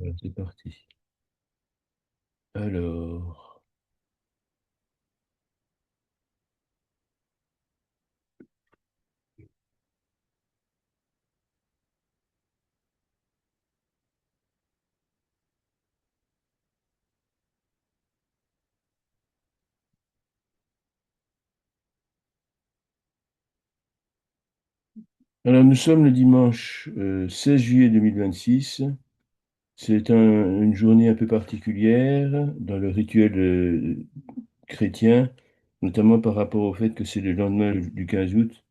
Voilà, c'est parti. Alors, nous sommes le dimanche 16 juillet 2026. C'est une journée un peu particulière dans le rituel chrétien, notamment par rapport au fait que c'est le lendemain du 15 août,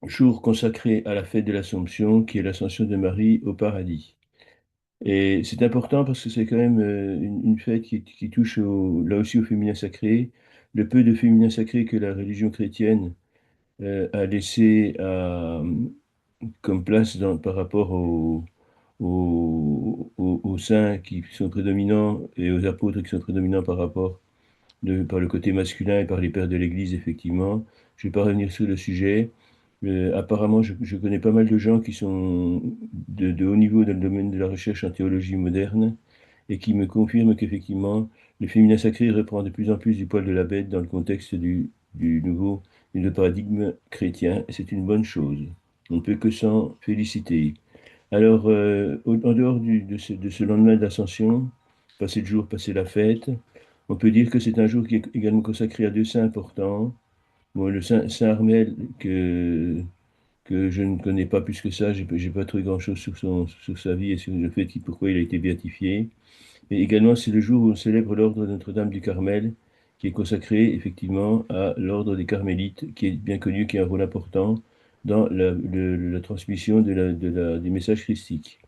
jour consacré à la fête de l'Assomption, qui est l'ascension de Marie au paradis. Et c'est important parce que c'est quand même une fête qui touche là aussi au féminin sacré, le peu de féminin sacré que la religion chrétienne a laissé comme place par rapport aux saints qui sont prédominants et aux apôtres qui sont prédominants par le côté masculin et par les pères de l'Église, effectivement. Je ne vais pas revenir sur le sujet. Apparemment, je connais pas mal de gens qui sont de haut niveau dans le domaine de la recherche en théologie moderne et qui me confirment qu'effectivement, le féminin sacré reprend de plus en plus du poil de la bête dans le contexte du paradigme chrétien, et c'est une bonne chose. On ne peut que s'en féliciter. Alors, en dehors de ce lendemain d'Ascension, passer le jour, passer la fête, on peut dire que c'est un jour qui est également consacré à deux saints importants. Bon, le saint Armel, que je ne connais pas plus que ça, j'ai pas trouvé grand-chose sur sa vie et sur le fait pourquoi il a été béatifié. Mais également, c'est le jour où on célèbre l'ordre de Notre-Dame du Carmel, qui est consacré effectivement à l'ordre des Carmélites, qui est bien connu, qui a un rôle important dans la transmission des messages christiques.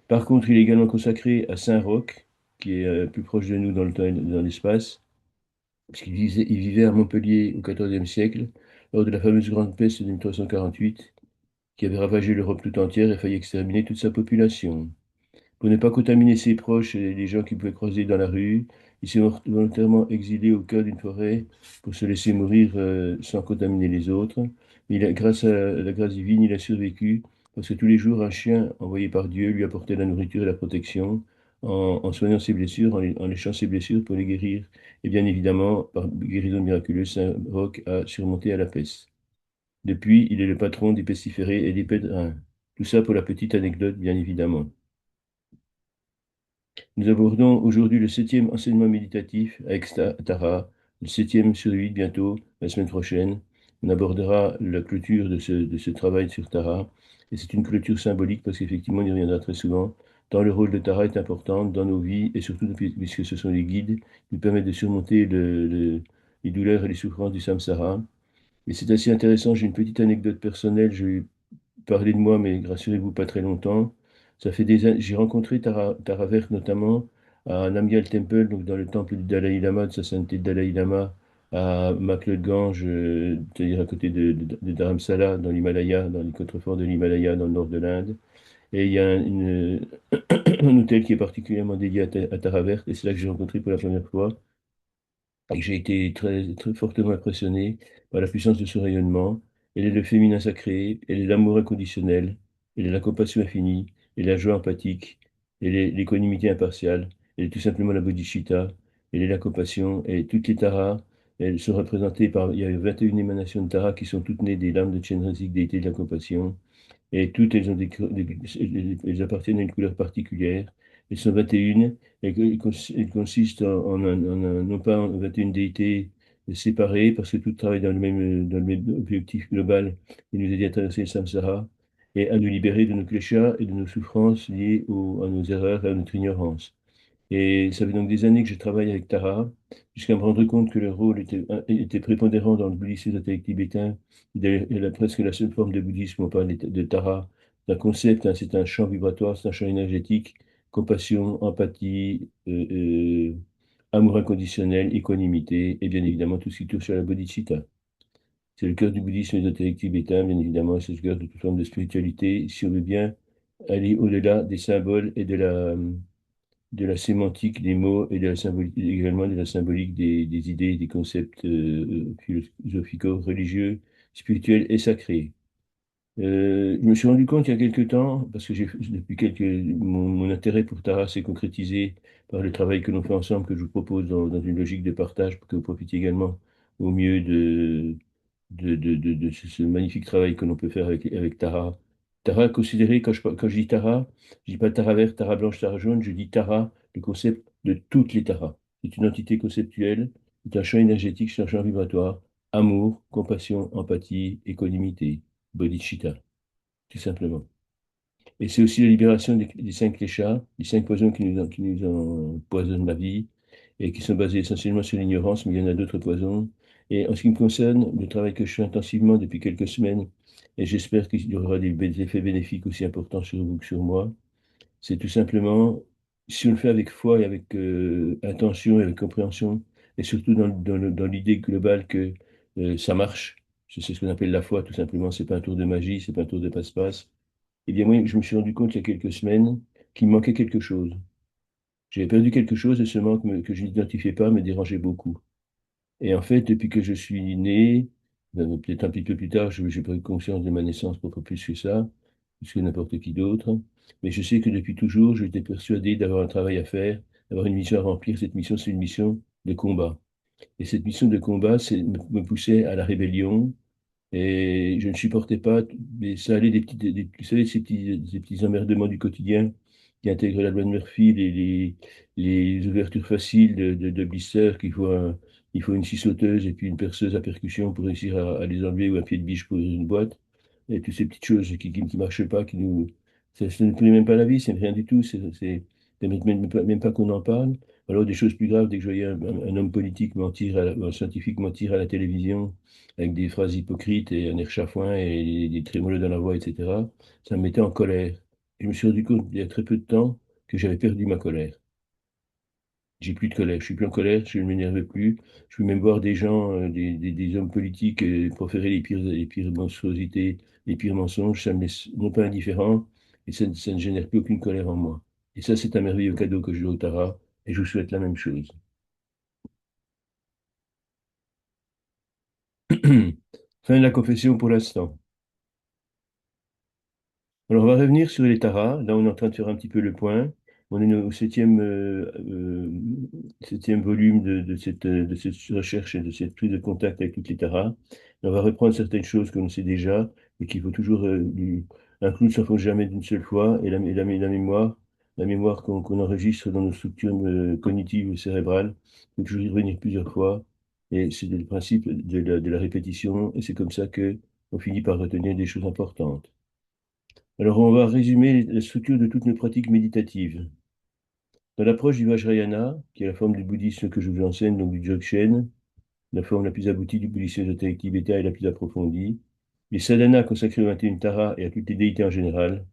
Par contre, il est également consacré à Saint-Roch, qui est plus proche de nous dans le temps et dans l'espace, parce il vivait à Montpellier au XIVe siècle, lors de la fameuse Grande Peste de 1348, qui avait ravagé l'Europe tout entière et failli exterminer toute sa population. Pour ne pas contaminer ses proches et les gens qui pouvaient croiser dans la rue, il s'est volontairement exilé au cœur d'une forêt pour se laisser mourir sans contaminer les autres. Mais grâce à la grâce divine, il a survécu parce que tous les jours, un chien envoyé par Dieu lui apportait la nourriture et la protection en soignant ses blessures, en léchant ses blessures pour les guérir. Et bien évidemment, par guérison miraculeuse, Saint Roch a surmonté à la peste. Depuis, il est le patron des pestiférés et des pèlerins. Tout ça pour la petite anecdote, bien évidemment. Nous abordons aujourd'hui le septième enseignement méditatif avec Tara, le septième sur huit bientôt, la semaine prochaine. On abordera la clôture de ce travail sur Tara. Et c'est une clôture symbolique parce qu'effectivement, on y reviendra très souvent. Tant le rôle de Tara est important dans nos vies et surtout puisque ce sont les guides qui nous permettent de surmonter les douleurs et les souffrances du samsara. Et c'est assez intéressant. J'ai une petite anecdote personnelle. Je vais parler de moi, mais rassurez-vous, pas très longtemps. Ça fait des années, j'ai rencontré Tara Vert notamment à Namgyal Temple, donc dans le temple du Dalai Lama, de sa sainteté de Dalai Lama, à Gange, c'est-à-dire à côté de Dharamsala, dans l'Himalaya, dans les contreforts de l'Himalaya, dans le nord de l'Inde. Et il y a un hôtel qui est particulièrement dédié à Tara Vert, et c'est là que j'ai rencontré pour la première fois. Et j'ai été très fortement impressionné par la puissance de ce rayonnement. Elle est le féminin sacré, elle est l'amour inconditionnel, elle est la compassion infinie, elle est la joie empathique, elle est l'équanimité impartiale, elle est tout simplement la bodhicitta, elle est la compassion, et toutes les taras, elles sont représentées par, il y a 21 émanations de taras qui sont toutes nées des lames de Chenrezig, déité de la compassion. Et toutes, elles ont elles appartiennent à une couleur particulière. Elles sont 21 et elles consistent non pas en 21 déités séparées, parce que toutes travaillent dans le même objectif global qui nous aider à traverser le samsara et à nous libérer de nos kleshas et de nos souffrances liées à nos erreurs et à notre ignorance. Et ça fait donc des années que je travaille avec Tara, jusqu'à me rendre compte que le rôle était prépondérant dans le bouddhisme ésotérique tibétain. Il est presque la seule forme de bouddhisme où on parle de Tara. C'est un concept, hein, c'est un champ vibratoire, c'est un champ énergétique, compassion, empathie, amour inconditionnel, équanimité, et bien évidemment tout ce qui touche à la bodhicitta. C'est le cœur du bouddhisme ésotérique tibétain, bien évidemment, c'est le cœur de toute forme de spiritualité, si on veut bien aller au-delà des symboles et de la sémantique des mots et de la symbolique, également de la symbolique des idées, des concepts philosophico-religieux, spirituels et sacrés. Je me suis rendu compte il y a quelque temps, parce que mon intérêt pour Tara s'est concrétisé par le travail que l'on fait ensemble, que je vous propose dans une logique de partage, pour que vous profitiez également au mieux de ce magnifique travail que l'on peut faire avec Tara. Tara, considéré, quand je dis Tara, je dis pas Tara vert, Tara blanche, Tara jaune, je dis Tara, le concept de toutes les Taras. C'est une entité conceptuelle, c'est un champ énergétique, c'est un champ vibratoire, amour, compassion, empathie, équanimité, bodhicitta, tout simplement. Et c'est aussi la libération des cinq kleshas, les cinq poisons qui nous empoisonnent la vie et qui sont basés essentiellement sur l'ignorance, mais il y en a d'autres poisons. Et en ce qui me concerne, le travail que je fais intensivement depuis quelques semaines, et j'espère qu'il y aura des effets bénéfiques aussi importants sur vous que sur moi, c'est tout simplement, si on le fait avec foi et avec intention et avec compréhension, et surtout dans l'idée globale que ça marche, c'est ce qu'on appelle la foi, tout simplement, c'est pas un tour de magie, c'est pas un tour de passe-passe. Eh bien, moi, je me suis rendu compte il y a quelques semaines qu'il me manquait quelque chose. J'avais perdu quelque chose et ce manque que je n'identifiais pas me dérangeait beaucoup. Et en fait, depuis que je suis né, peut-être un petit peu plus tard, j'ai pris conscience de ma naissance beaucoup plus que ça, plus que n'importe qui d'autre. Mais je sais que depuis toujours, j'étais persuadé d'avoir un travail à faire, d'avoir une mission à remplir. Cette mission, c'est une mission de combat. Et cette mission de combat, me poussait à la rébellion, et je ne supportais pas, mais ça allait vous savez, ces petits emmerdements du quotidien qui intègrent la loi de Murphy, les ouvertures faciles de blisters il faut une scie sauteuse et puis une perceuse à percussion pour réussir à les enlever ou un pied de biche pour ouvrir une boîte. Et toutes ces petites choses qui marchent pas, ça ne plaît même pas la vie, c'est rien du tout, même pas qu'on en parle. Alors des choses plus graves, dès que je voyais un homme politique mentir, ou un scientifique mentir à la télévision, avec des phrases hypocrites et un air chafouin et des trémolos dans la voix, etc. Ça me mettait en colère. Je me suis rendu compte il y a très peu de temps que j'avais perdu ma colère. J'ai plus de colère, je suis plus en colère, je ne m'énerve plus. Je peux même voir des gens, des hommes politiques proférer les pires monstruosités, les pires mensonges. Ça me laisse non pas indifférent, et ça ne génère plus aucune colère en moi. Et ça, c'est un merveilleux cadeau que je dois au Tara, et je vous souhaite la même chose. Fin de la confession pour l'instant. Alors, on va revenir sur les taras. Là, on est en train de faire un petit peu le point. On est au septième volume de cette recherche et de cette prise de contact avec toutes les taras. Et on va reprendre certaines choses qu'on sait déjà et qu'il faut toujours un clou ne s'enfonce jamais d'une seule fois. Et la mémoire qu'on enregistre dans nos structures cognitives ou cérébrales, il faut toujours y revenir plusieurs fois. Et c'est le principe de la répétition. Et c'est comme ça que on finit par retenir des choses importantes. Alors, on va résumer la structure de toutes nos pratiques méditatives. Dans l'approche du Vajrayana, qui est la forme du bouddhisme que je vous enseigne, donc du Dzogchen, la forme la plus aboutie du bouddhisme ésotérique tibétain et la plus approfondie, les sadhanas consacrés aux 21 taras et à toutes les déités en général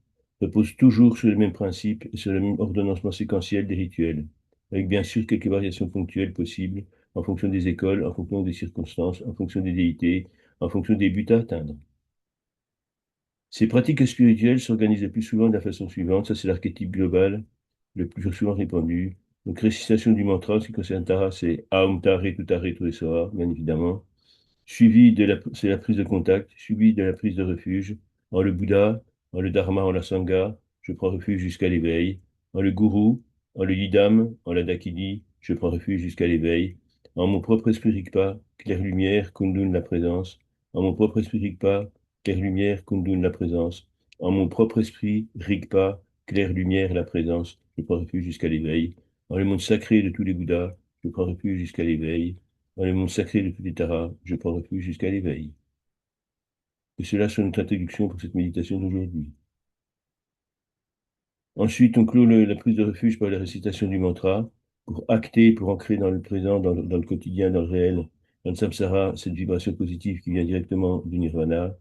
reposent toujours sur le même principe et sur le même ordonnancement séquentiel des rituels, avec bien sûr quelques variations ponctuelles possibles en fonction des écoles, en fonction des circonstances, en fonction des déités, en fonction des buts à atteindre. Ces pratiques spirituelles s'organisent le plus souvent de la façon suivante, ça c'est l'archétype global, le plus souvent répandu. Donc, récitation du mantra, en ce qui concerne Tara, c'est Aum Tare Tutare Tuesora, bien évidemment. C'est la prise de contact, suivi de la prise de refuge. En le Bouddha, en le Dharma, en la Sangha, je prends refuge jusqu'à l'éveil. En le Gourou, en le Yidam, en la Dakini, je prends refuge jusqu'à l'éveil. En mon propre esprit Rigpa, claire lumière, Kundun la présence. En mon propre esprit Rigpa, claire lumière, Kundun la présence. En mon propre esprit Rigpa, claire lumière, la présence, je prends refuge jusqu'à l'éveil. Dans le monde sacré de tous les Bouddhas, je prends refuge jusqu'à l'éveil. Dans le monde sacré de tous les taras, je prends refuge jusqu'à l'éveil. Et cela sur notre introduction pour cette méditation d'aujourd'hui. Ensuite, on clôt la prise de refuge par la récitation du mantra pour acter, pour ancrer dans le présent, dans le quotidien, dans le réel, dans le samsara, cette vibration positive qui vient directement du nirvana.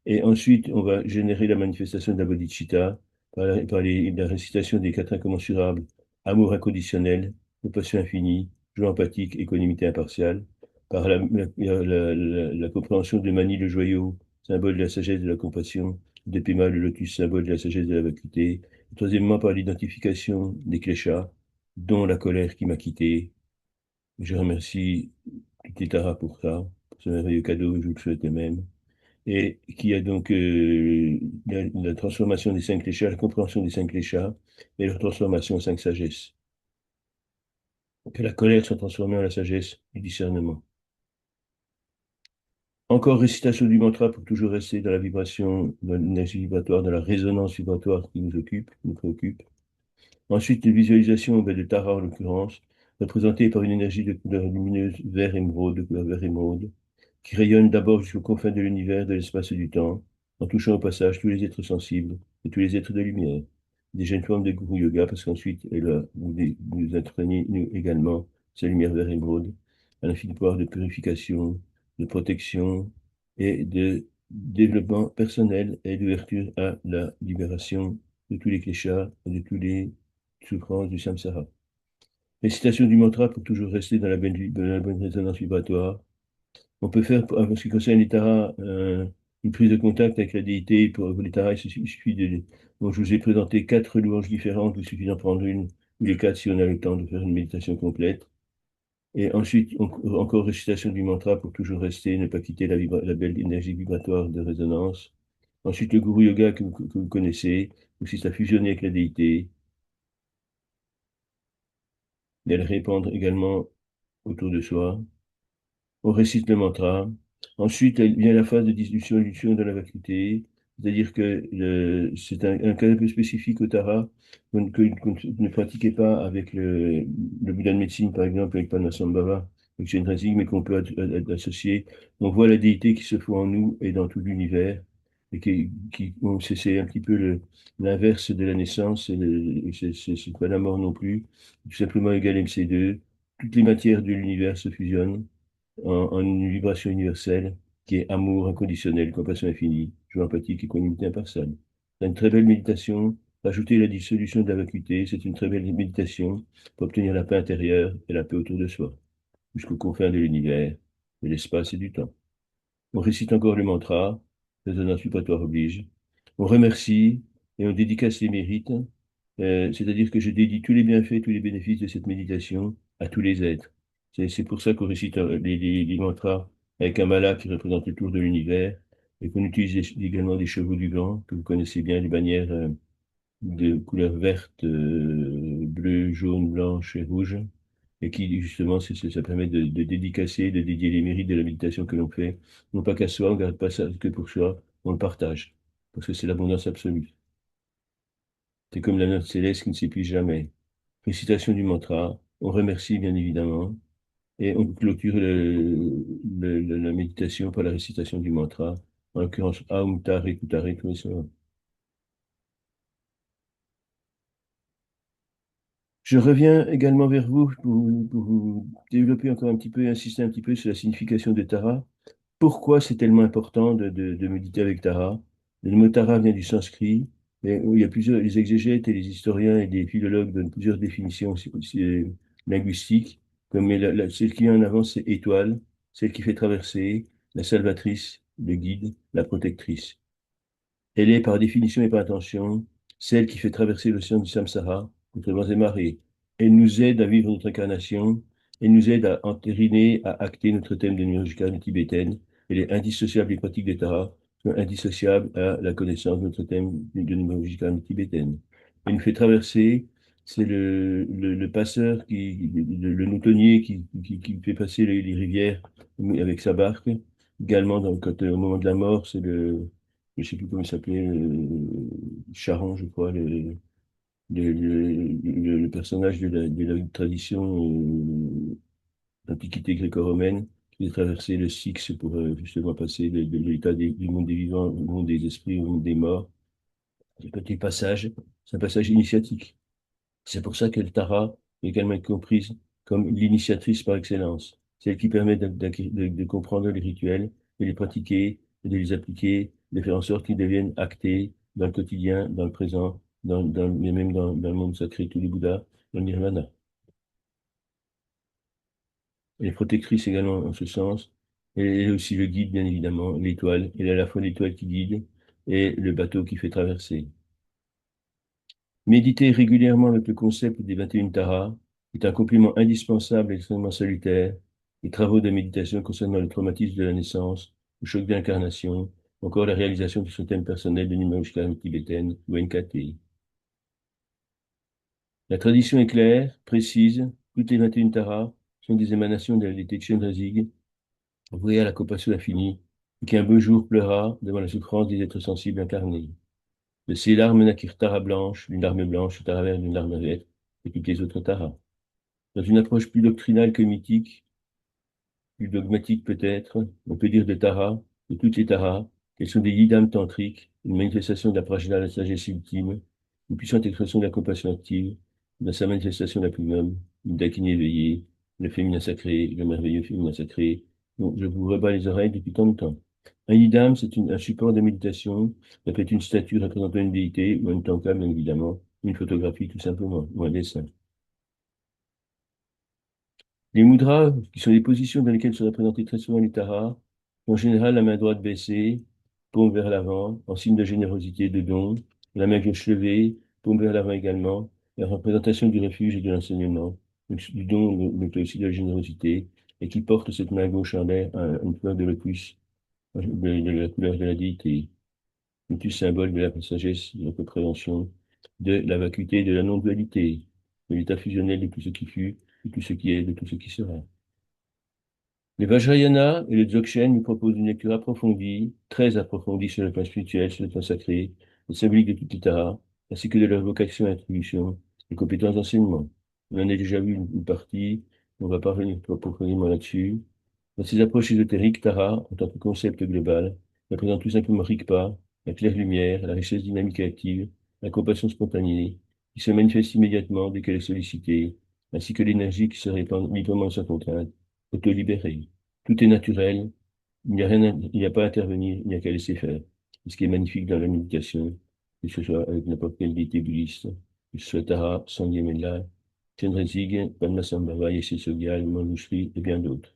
Et ensuite, on va générer la manifestation de la bodhicitta la récitation des quatre incommensurables, amour inconditionnel, compassion infinie, joie empathique, équanimité impartiale, par la compréhension de Mani le joyau, symbole de la sagesse et de la compassion, de Pema le lotus, symbole de la sagesse et de la vacuité. Et troisièmement, par l'identification des kleshas, dont la colère qui m'a quitté. Je remercie toutes les taras pour ça, pour ce merveilleux cadeau, je vous le souhaite même. et qui a donc la transformation des cinq kleshas, la compréhension des cinq kleshas et leur transformation en cinq sagesses. Que la colère soit transformée en la sagesse du discernement. Encore récitation du mantra pour toujours rester dans la vibration, dans l'énergie vibratoire, dans la résonance vibratoire qui nous occupe, qui nous préoccupe. Ensuite, une visualisation de Tara en l'occurrence, représentée par une énergie de couleur lumineuse vert émeraude, de couleur vert émeraude, qui rayonne d'abord jusqu'aux confins de l'univers, de l'espace et du temps, en touchant au passage tous les êtres sensibles et tous les êtres de lumière. Déjà une forme de guru yoga, parce qu'ensuite, elle va nous entraîner, nous également, sa lumière vert émeraude, à l'infini pouvoir de purification, de protection et de développement personnel et d'ouverture à la libération de tous les kleshas et de tous les souffrances du samsara. Récitation du mantra pour toujours rester dans la bonne résonance vibratoire. On peut faire, en ce qui concerne les taras, une prise de contact avec la déité. Pour les taras, il suffit de. Bon, je vous ai présenté quatre louanges différentes, il suffit d'en prendre une ou les quatre si on a le temps de faire une méditation complète. Et ensuite, encore récitation du mantra pour toujours rester, ne pas quitter la belle énergie vibratoire de résonance. Ensuite, le guru yoga que vous connaissez, consiste à fusionner avec la déité et à le répandre également autour de soi. On récite le mantra. Ensuite, vient la phase de dissolution de la vacuité, c'est-à-dire que c'est un cas un peu spécifique au Tara qu'on ne pratiquait pas avec le Bouddha de médecine, par exemple, avec Padmasambhava, avec Chenrezig, mais qu'on peut associer. On voit la déité qui se fout en nous et dans tout l'univers, et c'est un petit peu l'inverse de la naissance, et c'est pas la mort non plus, tout simplement égal MC2. Toutes les matières de l'univers se fusionnent en une vibration universelle qui est amour inconditionnel, compassion infinie, joie empathique et équanimité impartiale. C'est une très belle méditation. Rajouter la dissolution de la vacuité, c'est une très belle méditation pour obtenir la paix intérieure et la paix autour de soi, jusqu'aux confins de l'univers, de l'espace et du temps. On récite encore le mantra, résonance vibratoire oblige. On remercie et on dédicace les mérites, c'est-à-dire que je dédie tous les bienfaits, tous les bénéfices de cette méditation à tous les êtres. C'est pour ça qu'on récite les mantras avec un mala qui représente le tour de l'univers et qu'on utilise également des chevaux du vent, que vous connaissez bien, les bannières de couleur verte, bleue, jaune, blanche et rouge, et qui justement, ça permet de dédicacer, de dédier les mérites de la méditation que l'on fait, non pas qu'à soi, on ne garde pas ça que pour soi, on le partage, parce que c'est l'abondance absolue. C'est comme la note céleste qui ne s'épuise jamais. Récitation du mantra, on remercie bien évidemment, et on clôture la méditation par la récitation du mantra, en l'occurrence Aum Tare Kutare tous les soirs. Je reviens également vers vous pour vous développer encore un petit peu et insister un petit peu sur la signification de Tara. Pourquoi c'est tellement important de méditer avec Tara? Le mot Tara vient du sanskrit, mais il y a plusieurs, les exégètes et les historiens et les philologues donnent plusieurs définitions linguistiques, comme celle qui vient en avant, c'est étoile, celle qui fait traverser, la salvatrice, le guide, la protectrice. Elle est, par définition et par intention, celle qui fait traverser l'océan du samsara, contre vents et marées. Elle nous aide à vivre notre incarnation, elle nous aide à entériner, à acter notre thème de numérologie tibétaine. Elle est indissociable des pratiques des Tara, sont indissociables à la connaissance de notre thème de numérologie tibétaine. Elle nous fait traverser, c'est le passeur, le moutonnier qui fait passer les rivières avec sa barque. Également, au moment de la mort, c'est je ne sais plus comment il s'appelait, Charon, je crois, le personnage de la tradition d'antiquité gréco-romaine qui a traversé le Styx pour justement passer de l'état du monde des vivants au monde des esprits, au monde des morts. Ce petit passage, c'est un passage initiatique. C'est pour ça que le Tara est également comprise comme l'initiatrice par excellence. C'est elle qui permet de comprendre les rituels, de les pratiquer, de les appliquer, de faire en sorte qu'ils deviennent actés dans le quotidien, dans le présent, mais même dans le monde sacré, tous les Bouddhas, dans le Nirvana. Elle est protectrice également en ce sens. Elle est aussi le guide, bien évidemment, l'étoile. Elle est à la fois l'étoile qui guide et le bateau qui fait traverser. Méditer régulièrement avec le concept des 21 taras est un complément indispensable et extrêmement salutaire. Les travaux de méditation concernant le traumatisme de la naissance, le choc d'incarnation Encore la réalisation de son thème personnel de Nimeushka tibétaine, ou NKT. La tradition est claire, précise, toutes les 21 taras sont des émanations de la déité de Chenrezig, vouée à la compassion infinie, et qui un beau jour pleura devant la souffrance des êtres sensibles incarnés. De ces larmes naquirent Tara blanche, une larme blanche au travers d'une larme verte, et toutes les autres taras. Dans une approche plus doctrinale que mythique, plus dogmatique peut-être, on peut dire de Tara, de toutes les Taras, qu'elles sont des yidam tantriques, une manifestation de la prajna, la sagesse ultime, une puissante expression de la compassion active, dans sa manifestation la plus noble, une dakini éveillée, le féminin sacré, le merveilleux féminin sacré, dont je vous rebats les oreilles depuis tant de temps. Un yidam, c'est un support de méditation, ça peut être une statue représentant une déité, ou un tanka, bien évidemment, une photographie tout simplement, ou un dessin. Les mudras, qui sont les positions dans lesquelles sont représentés très souvent les taras, sont en général la main droite baissée, paume vers l'avant, en signe de générosité et de don, la main gauche levée, paume vers l'avant également, la représentation du refuge et de l'enseignement, du don, mais aussi de la générosité, et qui porte cette main gauche en l'air, une fleur de lotus, de la couleur de la déité, lotus symbole de la sagesse, de la compréhension, de la vacuité et de la non-dualité, de l'état fusionnel de tout ce qui fut, de tout ce qui est, de tout ce qui sera. Le Vajrayana et le Dzogchen nous proposent une lecture approfondie, très approfondie sur le plan spirituel, sur le plan sacré, le symbolique de toutes les taras, ainsi que de leur vocation et attribution, les compétences d'enseignement. On en a déjà vu une partie, on va pas revenir trop profondément là-dessus. Dans ces approches ésotériques, Tara, en tant que concept global, représente tout simplement Rigpa, la claire lumière, la richesse dynamique et active, la compassion spontanée, qui se manifeste immédiatement dès qu'elle est sollicitée, ainsi que l'énergie qui se répand librement sans contrainte, auto-libérée. Tout est naturel, il n'y a rien, il n'y a pas à intervenir, il n'y a qu'à laisser faire. Et ce qui est magnifique dans la méditation, que ce soit avec n'importe quelle déité bouddhiste, que ce soit Tara, Sangyamela, Chenrezig, Padmasambhava, Yeshe Tsogyal, Manjushri et bien d'autres.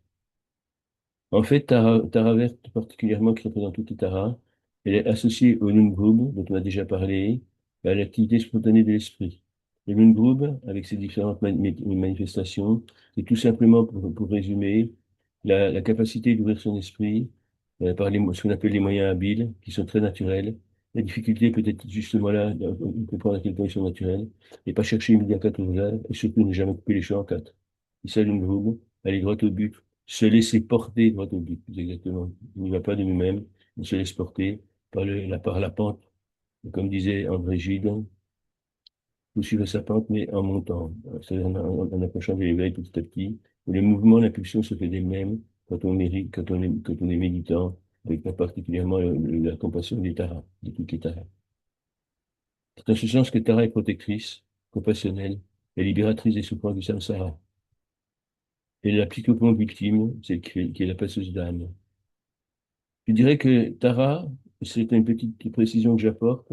En fait, Tara verte, particulièrement qui représente toutes les taras, elle est associée au Lungbrub, dont on a déjà parlé, et à l'activité spontanée de l'esprit. Le Lungbrub, avec ses différentes manifestations, c'est tout simplement, pour résumer, la capacité d'ouvrir son esprit par ce qu'on appelle les moyens habiles, qui sont très naturels. La difficulté peut être justement là, de comprendre à quel point ils sont naturels, et pas chercher midi à 14 heures, et surtout ne jamais couper les cheveux en quatre. Et ça, Lungbrub, aller droit au but, se laisser porter droit au but, plus exactement. Il n'y va pas de nous-mêmes, il se laisse porter par la pente. Et comme disait André Gide, vous suivez sa pente, mais en montant. C'est-à-dire en approchant de l'éveil petit à petit. Et le mouvement, l'impulsion se fait d'elle-même quand on mérite, quand on est méditant, avec particulièrement la compassion des taras, de toutes les taras. C'est en ce sens que Tara est protectrice, compassionnelle et libératrice des souffrances du samsara. Et la psychopompe ultime, c'est qui est la passeuse d'âme. Je dirais que Tara, c'est une petite précision que j'apporte,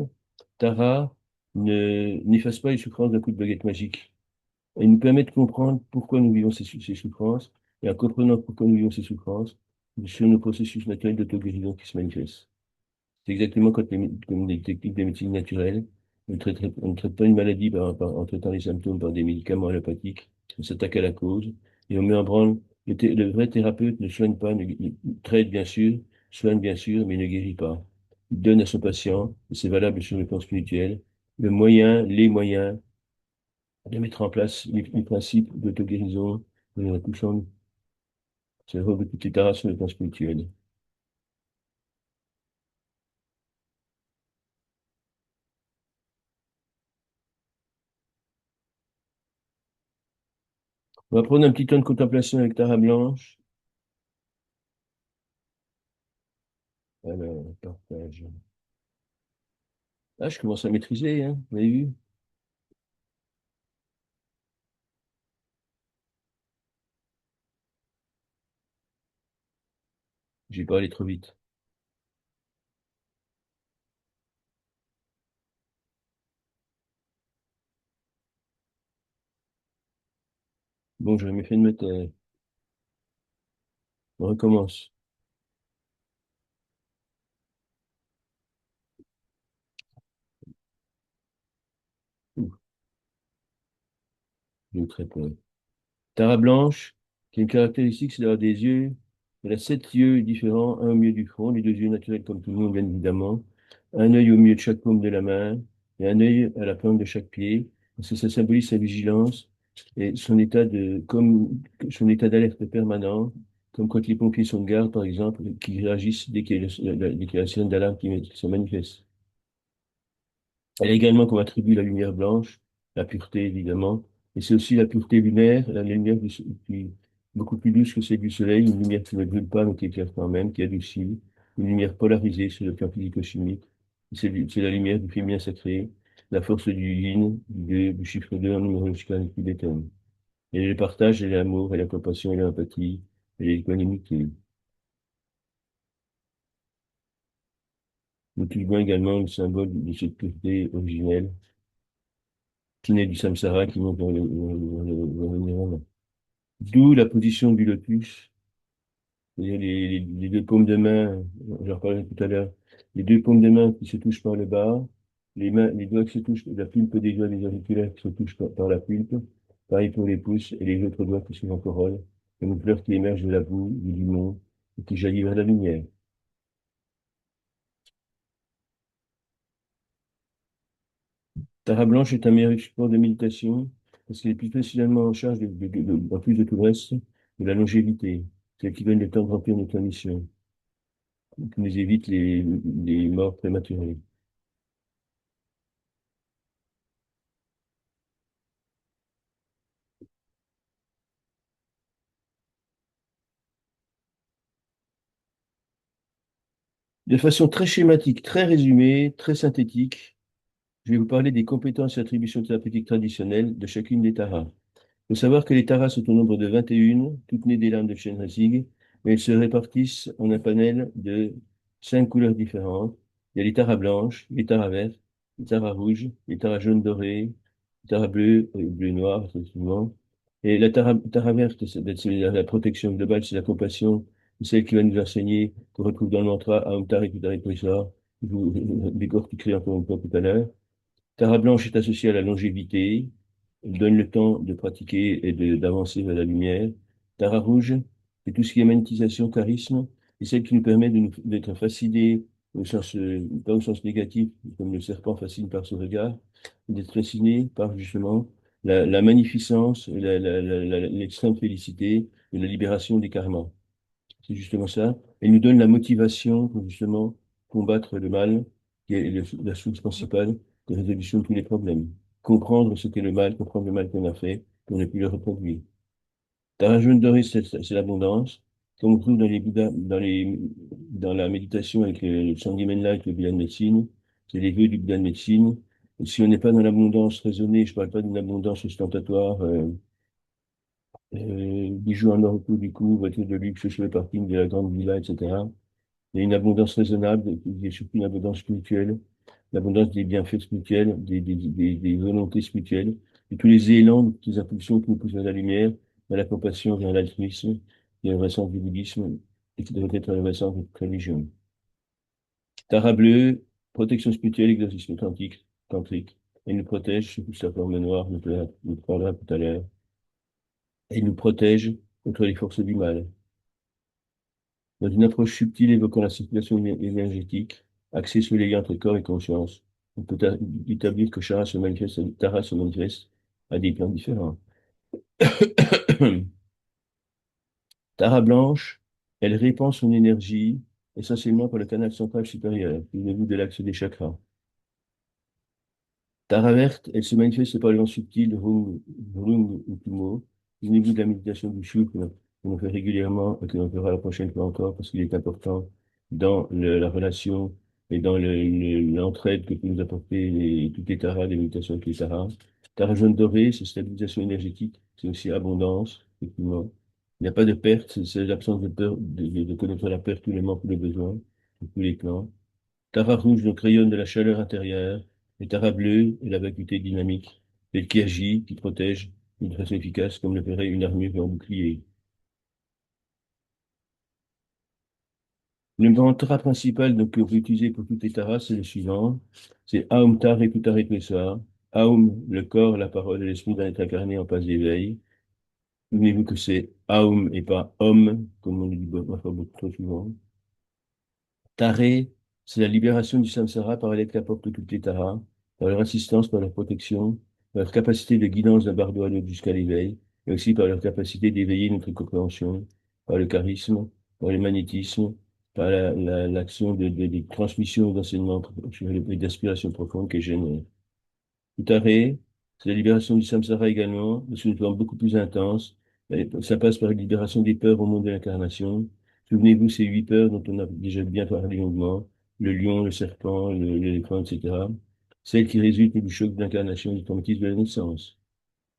Tara n'efface pas les souffrances d'un coup de baguette magique. Elle nous permet de comprendre pourquoi nous vivons ces souffrances, et en comprenant pourquoi nous vivons ces souffrances, sur nos processus naturels d'auto-guérison qui se manifestent. C'est exactement comme les techniques de médecine naturelle. On ne traite pas une maladie en traitant les symptômes par des médicaments allopathiques. On s'attaque à la cause et on met en branle. Le vrai thérapeute ne soigne pas, traite bien sûr, soigne bien sûr, mais ne guérit pas. Il donne à son patient, et c'est valable sur le plan spirituel, les moyens de mettre en place les principes d'auto-guérison en touchant, c'est le rôle de toutes les taras sur le plan spirituel. On va prendre un petit temps de contemplation avec Tara Blanche. Alors, partage. Ah, je commence à maîtriser, hein. Vous avez vu? J'ai pas allé trop vite. Bon, j'aurais mieux fait de mettre. On recommence. Ouh, j'ai eu très peur. Tara Blanche, qui a une caractéristique, c'est d'avoir des yeux Elle a 7 yeux différents, un au milieu du front, les 2 yeux naturels comme tout le monde, bien évidemment, un œil au milieu de chaque paume de la main et un œil à la pointe de chaque pied, parce que ça symbolise sa vigilance et son état d'alerte permanent, comme quand les pompiers sont de garde, par exemple, qui réagissent dès qu'il y a dès qu'il y a la sirène d'alarme qui se manifeste. Elle a également comme attribut la lumière blanche, la pureté évidemment, et c'est aussi la pureté lunaire, la lumière beaucoup plus douce que celle du soleil, une lumière qui ne brûle pas mais qui éclaire quand même, qui adoucit, une lumière polarisée sur le plan physico-chimique. C'est la lumière du féminin sacré, la force du yin, du chiffre 2 en numérologie avec des thèmes. Et le partage, et l'amour, et la compassion, et l'empathie, et l'équanimité. Nous trouvons également le symbole de cette pureté originelle qui naît du samsara, qui monte vers le nirvana. D'où la position du lotus, c'est-à-dire les deux paumes de main, j'en reparlerai tout à l'heure, les deux paumes de main qui se touchent par le bas, les doigts qui se touchent, la pulpe des doigts des auriculaires qui se touchent par la pulpe, pareil pour les pouces et les autres doigts qui sont en corolle, comme une fleur qui émerge de la boue, du limon, et qui jaillit vers la lumière. Tara blanche est un meilleur support de méditation parce qu'elle est plus facilement en charge, en plus de tout le reste, de la longévité, celle qui donne le temps de remplir notre mission, qui nous évite les morts prématurées. De façon très schématique, très résumée, très synthétique, je vais vous parler des compétences et attributions thérapeutiques traditionnelles de chacune des taras. Il faut savoir que les taras sont au nombre de 21, toutes nées des lames de Chenrezig, mais elles se répartissent en un panel de 5 couleurs différentes. Il y a les taras blanches, les taras vertes, les taras rouges, les taras jaunes dorés, les taras bleus et bleu noir, effectivement. Et la tara verte, c'est la protection globale, c'est la compassion, c'est celle qui va nous enseigner, qu'on retrouve dans le mantra Aum Tari Kutari Prisa, que je vous décortiquerai encore une fois tout à l'heure. Tara blanche est associée à la longévité. Elle donne le temps de pratiquer et d'avancer vers la lumière. Tara rouge, c'est tout ce qui est magnétisation, charisme. C'est celle qui nous permet d'être fascinés pas au sens négatif, comme le serpent fascine par ce regard, mais d'être fasciné par justement la magnificence, l'extrême félicité et la libération des karmas. C'est justement ça. Elle nous donne la motivation pour justement combattre le mal, qui est la source principale de résolution de tous les problèmes. Comprendre ce qu'est le mal, comprendre le mal qu'on a fait, pour ne plus le reproduire. Tara jaune doré, c'est l'abondance. Comme on trouve dans les Bouddhas, dans la méditation avec le Sangye-Menla, avec le Bouddha de médecine, c'est les vœux du Bouddha de médecine. Et si on n'est pas dans l'abondance raisonnée, je parle pas d'une abondance ostentatoire, bijoux en or autour du cou, voiture de luxe sur le parking de la grande villa, etc. Il y a une abondance raisonnable, il y a surtout une abondance spirituelle, l'abondance des bienfaits spirituels, des volontés spirituelles, de tous les élans, de toutes les impulsions qui nous poussent vers la lumière, vers la compassion, vers l'altruisme, qui est le vrai sens du bouddhisme et qui devrait être le vrai sens de toute religion. Tara bleue, protection spirituelle, exercice authentique, tantrique. Elle nous protège sous sa forme noire, nous parlera tout à l'heure. Elle nous protège contre les forces du mal. Dans une approche subtile évoquant la circulation énergétique, axée sur les liens entre corps et conscience, on peut établir que Tara se manifeste à des plans différents. Tara blanche, elle répand son énergie essentiellement par le canal central supérieur, qui est le bout de l'axe des chakras. Tara verte, elle se manifeste par le vent subtil Vrung ou Tumo, au niveau de la méditation du chou que l'on fait régulièrement et que l'on fera la prochaine fois encore parce qu'il est important dans la relation et dans l'entraide que peut nous apporter toutes les taras, les méditations avec les taras. Tara jaune doré, c'est stabilisation énergétique, c'est aussi abondance, effectivement. Il n'y a pas de perte, c'est l'absence de peur, de connaître la perte, tous les manques, tous les besoins, tous les plans. Tara rouge donc rayonne de la chaleur intérieure, et Tara bleue est la vacuité dynamique, celle qui agit, qui protège d'une façon efficace comme le ferait une armure en bouclier. Le mantra principal donc, que vous utilisez pour toutes les taras, c'est le suivant. C'est Aum Tare Kutare Pesa. Aum, le corps, la parole et l'esprit d'un être incarné en passe d'éveil. Souvenez-vous que c'est Aum et pas Homme, comme on le dit parfois beaucoup trop souvent. Taré, c'est la libération du samsara par elle qu'apportent toutes les taras, par leur assistance, par leur protection, par leur capacité de guidance d'un bardo à l'autre jusqu'à l'éveil, et aussi par leur capacité d'éveiller notre compréhension, par le charisme, par le magnétisme, par l'action des transmissions d'enseignements et d'aspirations profondes qu'elles génèrent. Tout arrêt, c'est la libération du samsara également, mais sous une forme beaucoup plus intense. Et ça passe par la libération des peurs au monde de l'incarnation. Souvenez-vous, ces 8 peurs dont on a déjà bien parlé longuement, le lion, le serpent, l'éléphant, etc. Celles qui résultent du choc de l'incarnation et du traumatisme de la naissance.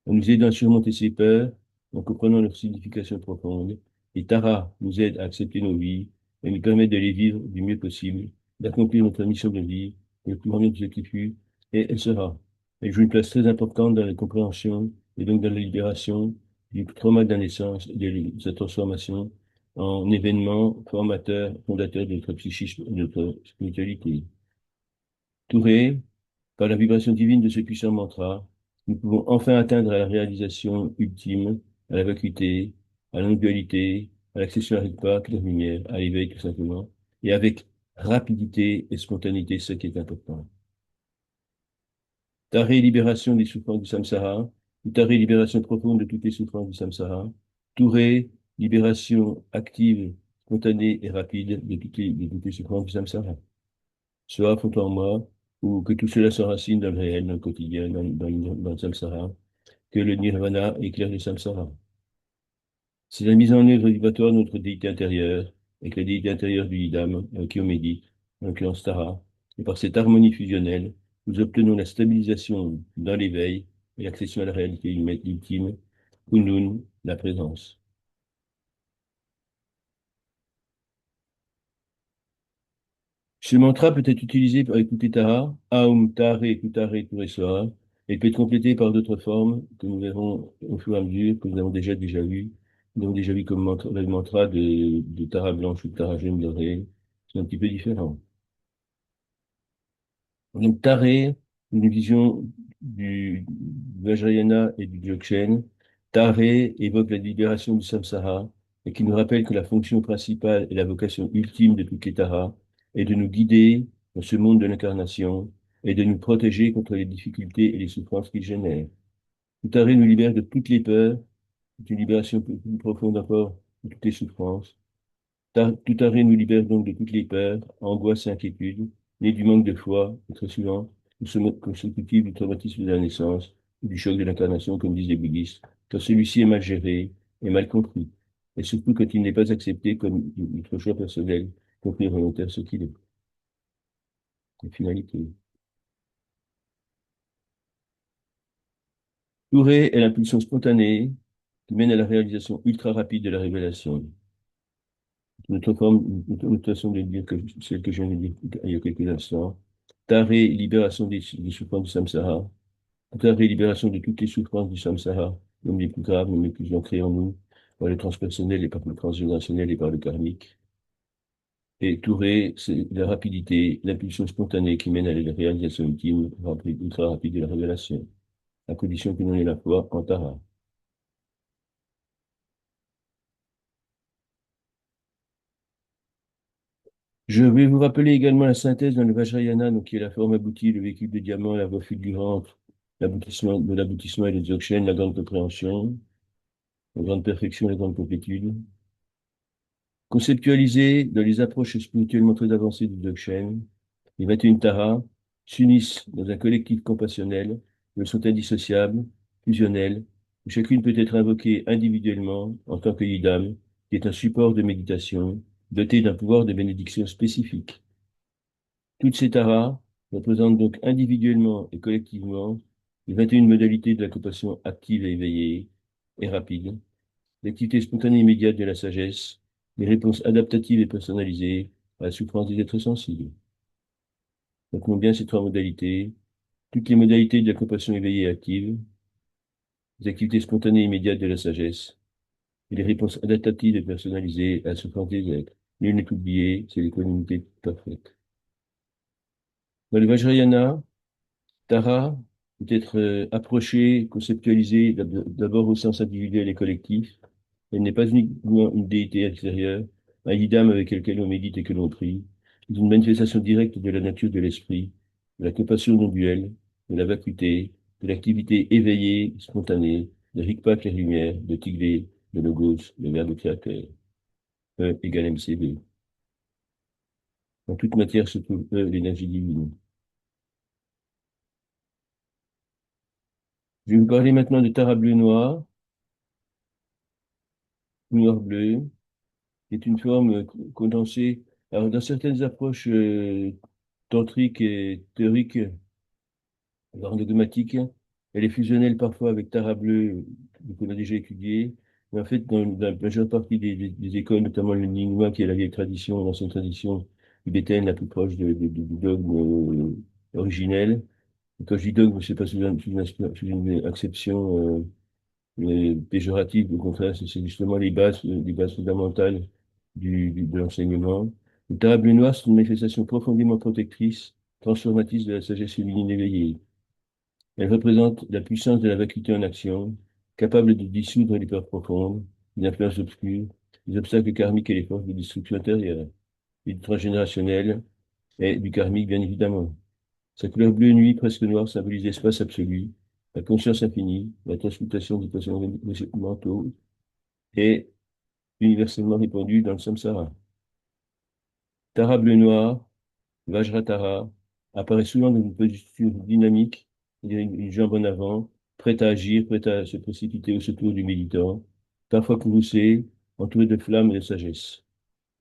On nous aide à surmonter ces peurs en comprenant leur signification profonde. Et Tara nous aide à accepter nos vies et nous permet de les vivre du mieux possible, d'accomplir notre mission de vie, le plus grand bien de ce qui fut, et elle sera. Elle joue une place très importante dans la compréhension et donc dans la libération du trauma de la naissance et de sa transformation en événement formateur, fondateur de notre psychisme et de notre spiritualité. Touré, par la vibration divine de ce puissant mantra, nous pouvons enfin atteindre à la réalisation ultime, à la vacuité, à la non-dualité, à l'accession à l'Agpa, la lumière, à l'éveil tout simplement, et avec rapidité et spontanéité, ce qui est important. Taré, libération des souffrances du samsara, taré, libération profonde de toutes les souffrances du samsara, Touré, libération active, spontanée et rapide de toutes les souffrances du samsara. Soit fond en moi, ou que tout cela s'enracine dans le réel, dans le quotidien, dans le samsara, que le nirvana éclaire le samsara. C'est la mise en œuvre vibratoire de notre déité intérieure, avec la déité intérieure du Yidam, qui on médite, en l'occurrence Tara, et par cette harmonie fusionnelle, nous obtenons la stabilisation dans l'éveil et l'accession à la réalité ultime, Kundun, la présence. Ce mantra peut être utilisé pour écouter Tara, Aum Tare Kutare Tureswara, et peut être complété par d'autres formes que nous verrons au fur et à mesure, que nous avons déjà vu. Nous avons déjà vu comme le mantra de Tara blanche ou de Tara jaune dorée. C'est un petit peu différent. Donc, Taré, une vision du Vajrayana et du Dzogchen. Taré évoque la libération du samsara et qui nous rappelle que la fonction principale et la vocation ultime de toutes les taras est de nous guider dans ce monde de l'incarnation et de nous protéger contre les difficultés et les souffrances qu'il génère. Taré nous libère de toutes les peurs, c'est une libération plus profonde encore de toutes les souffrances. Tout arrêt nous libère donc de toutes les peurs, angoisses et inquiétudes, nées du manque de foi, et très souvent, consécutives du traumatisme de la naissance, ou du choc de l'incarnation, comme disent les bouddhistes, quand celui-ci est mal géré et mal compris, et surtout quand il n'est pas accepté comme notre choix personnel, compris volontaire, ce qu'il est. La finalité. Touré est l'impulsion spontanée qui mène à la réalisation ultra rapide de la révélation. Notre forme, notre façon de dire que celle que je viens de dire il y a quelques instants. Taré, libération des souffrances du samsara. Taré, libération de toutes les souffrances du samsara, même les plus graves, même les plus ancrées en nous, par le transpersonnel et par le transgénérationnel et par le karmique. Et Touré, c'est la rapidité, l'impulsion spontanée qui mène à la réalisation ultime, ultra rapide de la révélation, à condition que l'on ait la foi en Tara. Je vais vous rappeler également la synthèse dans le Vajrayana, donc qui est la forme aboutie, le véhicule de diamant, la voie fulgurante, l'aboutissement et le dzogchen, la grande compréhension, la grande perfection, la grande complétude. Conceptualisé dans les approches spirituellement très avancées du dzogchen, les 21 taras s'unissent dans un collectif compassionnel, elles sont indissociables, fusionnelles, où chacune peut être invoquée individuellement en tant que yidam, qui est un support de méditation, doté d'un pouvoir de bénédiction spécifique. Toutes ces taras représentent donc individuellement et collectivement les 21 modalités de la compassion active et éveillée et rapide, l'activité spontanée immédiate de la sagesse, les réponses adaptatives et personnalisées à la souffrance des êtres sensibles. Retenons bien ces 3 modalités, toutes les modalités de la compassion éveillée et active, les activités spontanées immédiates de la sagesse, et les réponses adaptatives et personnalisées à la souffrance des êtres. Nul n'est oublié, c'est l'équanimité parfaite. Dans le Vajrayana, Tara peut être approchée, conceptualisée d'abord au sens individuel et collectif. Elle n'est pas uniquement une déité extérieure, un idame avec lequel on médite et que l'on prie. C'est une manifestation directe de la nature de l'esprit, de la compassion non duelle, de la vacuité, de l'activité éveillée, spontanée, de Rigpac les Lumières, de Tiglé, de Logos, le Verbe créateur. E égale mc2. En toute matière se trouve E, l'énergie divine. Je vais vous parler maintenant de Tara bleu noir, noir bleu, qui est une forme condensée. Alors, dans certaines approches tantriques et théoriques, voire dogmatiques, elle est fusionnelle parfois avec Tara bleu, qu'on a déjà étudié. Mais en fait, dans la majeure partie des écoles, notamment le Nyingma, qui est la vieille tradition, l'ancienne tradition tibétaine, la plus proche du dogme originel. Et quand je dis dogme, c'est pas sous une acception péjorative, au contraire, c'est justement les bases fondamentales de l'enseignement. Le table noir, c'est une manifestation profondément protectrice, transformatrice de la sagesse féminine éveillée. Elle représente la puissance de la vacuité en action, capable de dissoudre les peurs profondes, les influences obscures, les obstacles karmiques et les forces de destruction intérieure, et du transgénérationnel et du karmique, bien évidemment. Sa couleur bleue nuit, presque noire, symbolise l'espace absolu, la conscience infinie, la transmutation des passions mentaux et universellement répandue dans le samsara. Tara bleu-noir, Vajratara, apparaît souvent dans une posture dynamique, c'est-à-dire une jambe en avant, prête à agir, prête à se précipiter au secours du méditant, parfois courroucée, entourée de flammes et de sagesse.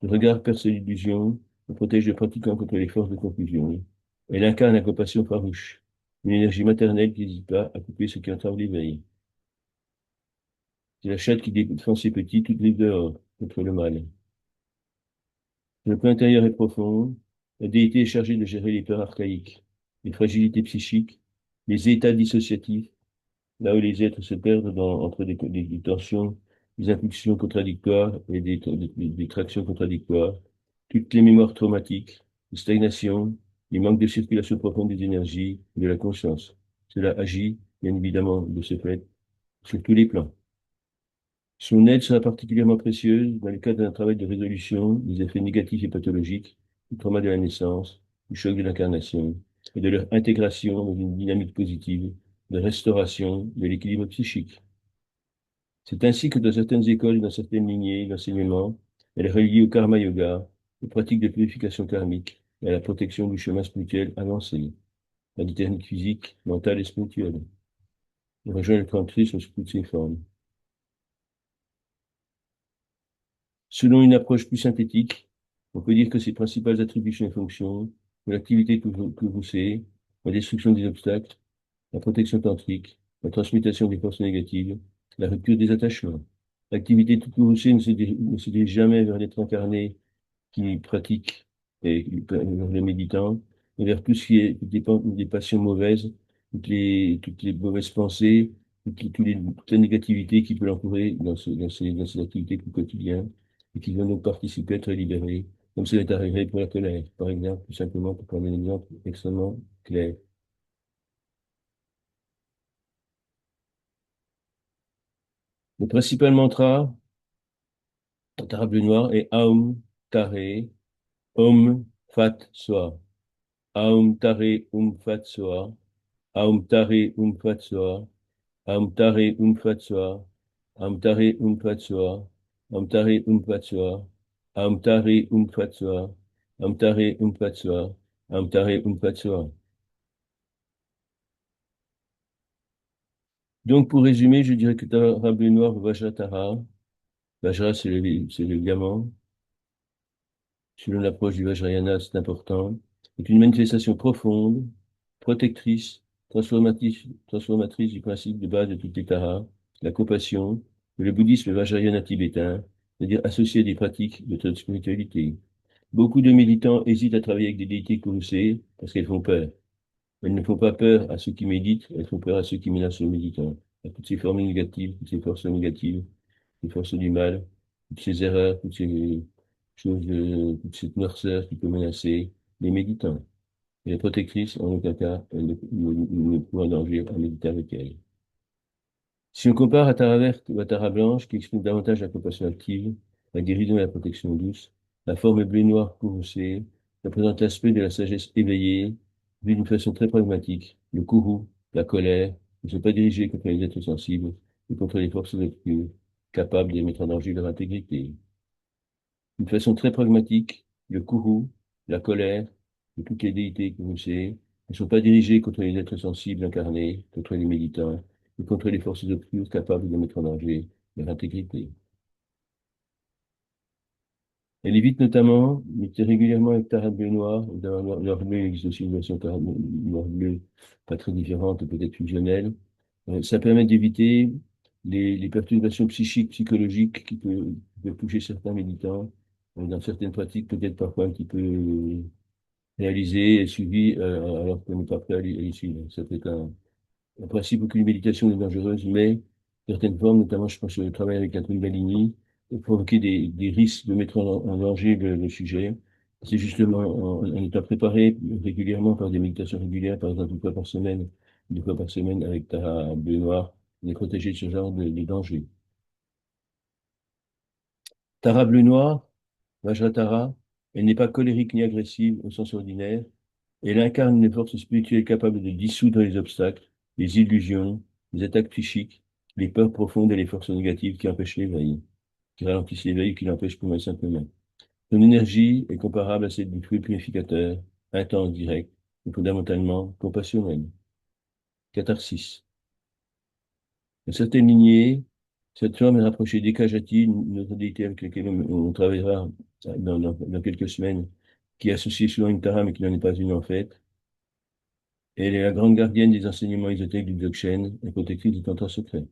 Le regard perce l'illusion, le protège le pratiquant contre les forces de confusion. Elle incarne la compassion farouche, une énergie maternelle qui n'hésite pas à couper ce qui entrave l'éveil. C'est la chatte qui défend ses petits toutes les dehors contre le mal. Le plan intérieur est profond. La déité est chargée de gérer les peurs archaïques, les fragilités psychiques, les états dissociatifs, là où les êtres se perdent entre des tensions, des impulsions contradictoires et des tractions contradictoires, toutes les mémoires traumatiques, les stagnations, les manques de circulation profonde des énergies et de la conscience. Cela agit, bien évidemment, de ce fait, sur tous les plans. Son aide sera particulièrement précieuse dans le cadre d'un travail de résolution des effets négatifs et pathologiques, du trauma de la naissance, du choc de l'incarnation, et de leur intégration dans une dynamique positive de restauration de l'équilibre psychique. C'est ainsi que dans certaines écoles et dans certaines lignées d'enseignement, elle est reliée au karma yoga, aux pratiques de purification karmique et à la protection du chemin spirituel avancé, la technique physique, mentale et spirituelle. Elle rejoint le tantrisme sous toutes ses formes. Selon une approche plus synthétique, on peut dire que ses principales attributions et fonctions, l'activité courroucée, la destruction des obstacles, la protection tantrique, la transmutation des forces négatives, la rupture des attachements. L'activité tout courroucée ne se dirige jamais vers l'être incarné qui pratique et vers le méditant, mais vers tout ce qui est des passions mauvaises, toutes les mauvaises pensées, toute la négativité qui peut l'entourer dans ses activités plus quotidiennes et qui vont donc participer à être libérées, comme cela est arrivé pour la colère, par exemple, tout simplement pour prendre un exemple extrêmement clair. Le principal mantra en table noir est Aum Tare Om Fat Soa. Aum Tare Fat Soa. Aum Tare Fat Soa. Aum Tare Fat Soa. Aum Tare Fat Soa. Aum Tare Fat Soa. Aum Tare Fat Soa. Aum Tare Fat Soa. Aum Tare Fat Soa. Donc, pour résumer, je dirais que Tara bleu noir, Vajratara. Vajra, c'est le diamant. Selon l'approche du Vajrayana, c'est important, est une manifestation profonde, protectrice, transformatrice du principe de base de toutes les taras, la compassion, et le bouddhisme Vajrayana tibétain, c'est-à-dire associé à des pratiques de toute spiritualité. Beaucoup de militants hésitent à travailler avec des déités courroucées parce qu'elles font peur. Elles ne font pas peur à ceux qui méditent, elles font peur à ceux qui menacent le méditant, à toutes ces formes négatives, toutes ces forces négatives, les forces du mal, toutes ces erreurs, toutes ces choses, toute cette noirceur qui peut menacer les méditants. Elle est protectrice, en aucun cas, elle ne peut en danger à méditer avec elle. Si on compare à Tara verte ou à Tara blanche, qui exprime davantage la compassion active, la guérison et la protection douce, la forme bleu-noir courroucée représente l'aspect de la sagesse éveillée, vu d'une façon très pragmatique. Le courroux, la colère, ne sont pas dirigés contre les êtres sensibles, mais contre les forces obscures, capables de mettre en danger leur intégrité. D'une façon très pragmatique, le courroux, la colère, et toutes les déités que vous savez, ne sont pas dirigés contre les êtres sensibles incarnés, contre les méditants, mais contre les forces obscures capables de mettre en danger leur intégrité. Elle évite notamment, mais régulièrement avec Tarab bleu noir, ou dans noir bleu, il existe aussi une version Tarab noir bleu, pas très différente, peut-être fusionnelle. Ça permet d'éviter les perturbations psychiques, psychologiques qui peuvent toucher certains méditants, dans certaines pratiques, peut-être parfois un petit peu réalisées et suivies, alors qu'on n'est pas prêt à les suivre. Ça peut être en principe, aucune méditation n'est dangereuse, mais certaines formes, notamment, je pense, au travail avec la Kundalini, peuvent provoquer des risques de mettre en danger le sujet. C'est justement en étant préparé régulièrement par des méditations régulières, par exemple une fois par semaine, 2 fois par semaine avec ta bleu noir, on est protégé de ce genre de danger. Tara bleu noir, Vajratara, elle n'est pas colérique ni agressive au sens ordinaire. Elle incarne une force spirituelle capable de dissoudre les obstacles, les illusions, les attaques psychiques, les peurs profondes et les forces négatives qui empêchent l'éveil, qui ralentissent l'éveil, qui l'empêchent pour moi simplement. Son énergie est comparable à celle du feu purificateur, intense, direct, et fondamentalement compassionnel. Catharsis. Dans certaines lignées, cette forme est rapprochée d'Ekajati, une autre déité avec laquelle on travaillera dans quelques semaines, qui est associée souvent à une Tara, mais qui n'en est pas une en fait. Elle est la grande gardienne des enseignements ésotériques du Dzogchen et protectrice du tantra secret.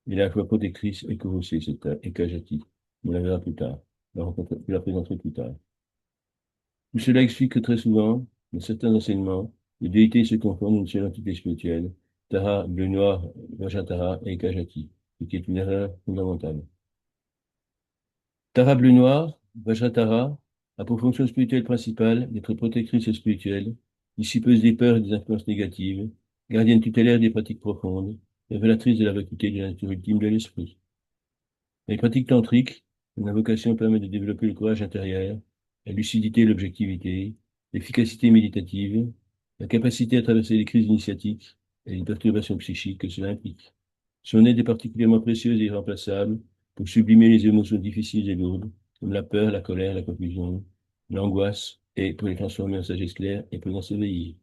Elle est à la fois protectrice et courroucée, cette Ekajati. On la verra plus tard. Je la présenterai plus tard. Tout cela explique que très souvent, dans certains enseignements, les déités se confondent une seule entité spirituelle, Tara, bleu noir, Vajratara et Ekajati, ce qui est une erreur fondamentale. Tara bleu noir, Vajratara, a pour fonction spirituelle principale d'être protectrice spirituelle, dissipeuse des peurs et des influences négatives, gardienne tutélaire des pratiques profondes, révélatrice de la vacuité de la nature ultime de l'esprit. Les pratiques tantriques, dont la vocation permet de développer le courage intérieur, la lucidité et l'objectivité, l'efficacité méditative, la capacité à traverser les crises initiatiques et les perturbations psychiques que cela implique. Son aide est particulièrement précieuse et irremplaçable pour sublimer les émotions difficiles et lourdes, comme la peur, la colère, la confusion, l'angoisse, et pour les transformer en sagesse claire et présence éveillée.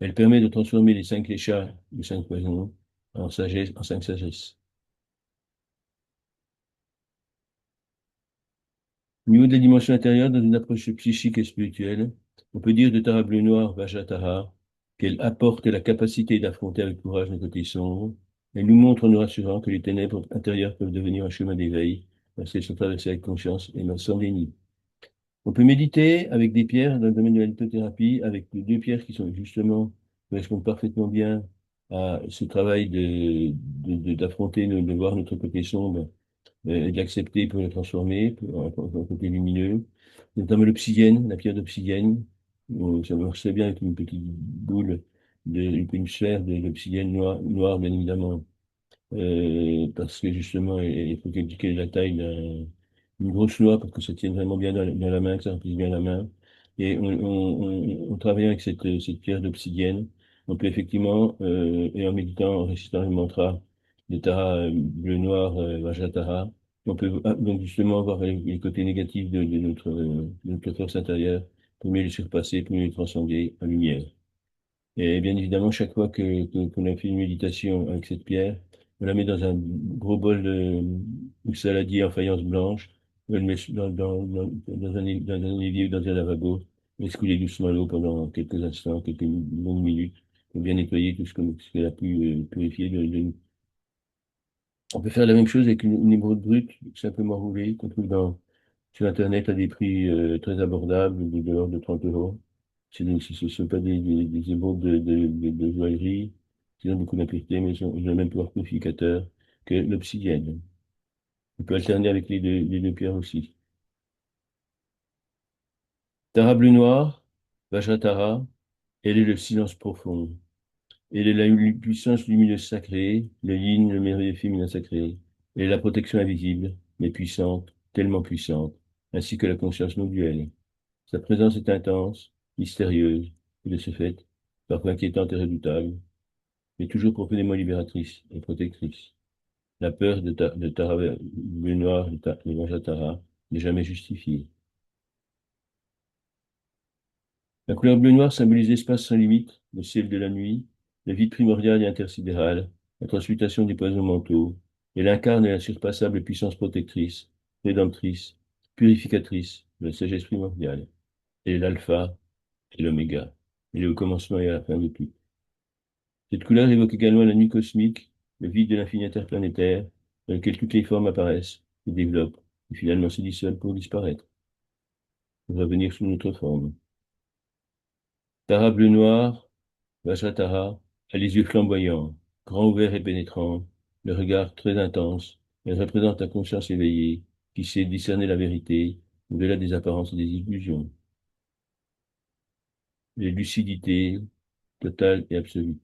Elle permet de transformer les 5 kleshas, les 5 poisons, en sagesse, en 5 sagesses. Au niveau de la dimension intérieure, dans une approche psychique et spirituelle, on peut dire de Tara bleu noir, Vajratara, qu'elle apporte la capacité d'affronter avec courage nos côtés sombres. Elle nous montre en nous rassurant que les ténèbres intérieures peuvent devenir un chemin d'éveil, parce qu'elles sont traversées avec conscience et non sans déni. On peut méditer avec des pierres dans le domaine de la lithothérapie, avec 2 pierres qui sont justement, correspondent parfaitement bien à ce travail d'affronter, de voir notre côté sombre et de l'accepter pour le transformer en côté lumineux. Notamment l'obsidienne, la pierre d'obsidienne. Ça marche très bien avec une petite boule, une sphère d'obsidienne noire, bien évidemment, parce que justement, il faut qu'elle ait la taille d'une grosse noix pour que ça tienne vraiment bien dans la main, que ça remplisse bien la main. Et on travaille avec cette pierre d'obsidienne. On peut effectivement, et en méditant, en récitant le mantra de Tara bleu-noir, Vajratara, on peut donc justement voir les côtés négatifs de notre force intérieure pour mieux les surpasser, pour mieux les transcender en lumière. Et bien évidemment, chaque fois qu'on a fait une méditation avec cette pierre, on la met dans un gros bol de saladier en faïence blanche, on le met dans un évier ou dans un lavabo, on laisse couler doucement l'eau pendant quelques instants, quelques longues minutes, pour bien nettoyer tout ce qu'elle a pu purifier de nous. On peut faire la même chose avec une émeraude brute, simplement roulée, qu'on trouve sur Internet à des prix très abordables, de l'ordre de 30 euros. Ce ne sont pas des émeraudes de joaillerie qui ont beaucoup d'impuretés, mais ils ont le même pouvoir purificateur que l'obsidienne. On peut alterner avec les 2 pierres aussi. Tara bleu noir, Vajratara, elle est le silence profond. Elle est la puissance lumineuse sacrée, le yin, le merveilleux féminin sacré. Elle est la protection invisible, mais puissante, tellement puissante, ainsi que la conscience non duelle. Sa présence est intense, mystérieuse, et de ce fait, parfois inquiétante et redoutable, mais toujours profondément libératrice et protectrice. La peur de Tara, le noir de Vajratara n'est jamais justifiée. La couleur bleu-noir symbolise l'espace sans limite, le ciel de la nuit, le vide primordial et intersidéral, la transmutation des poisons mentaux. Elle incarne la surpassable puissance protectrice, rédemptrice, purificatrice de la sagesse primordiale. Elle est l'alpha et l'oméga. Elle est au commencement et à la fin de tout. Cette couleur évoque également la nuit cosmique, le vide de l'infini interplanétaire, dans lequel toutes les formes apparaissent, se développent, et finalement se dissolvent pour disparaître, pour revenir sous notre forme. Tara bleu-noir, Vajratara a les yeux flamboyants, grands ouverts et pénétrants, le regard très intense. Elle représente la conscience éveillée, qui sait discerner la vérité au-delà des apparences et des illusions. Les lucidités totale et absolue.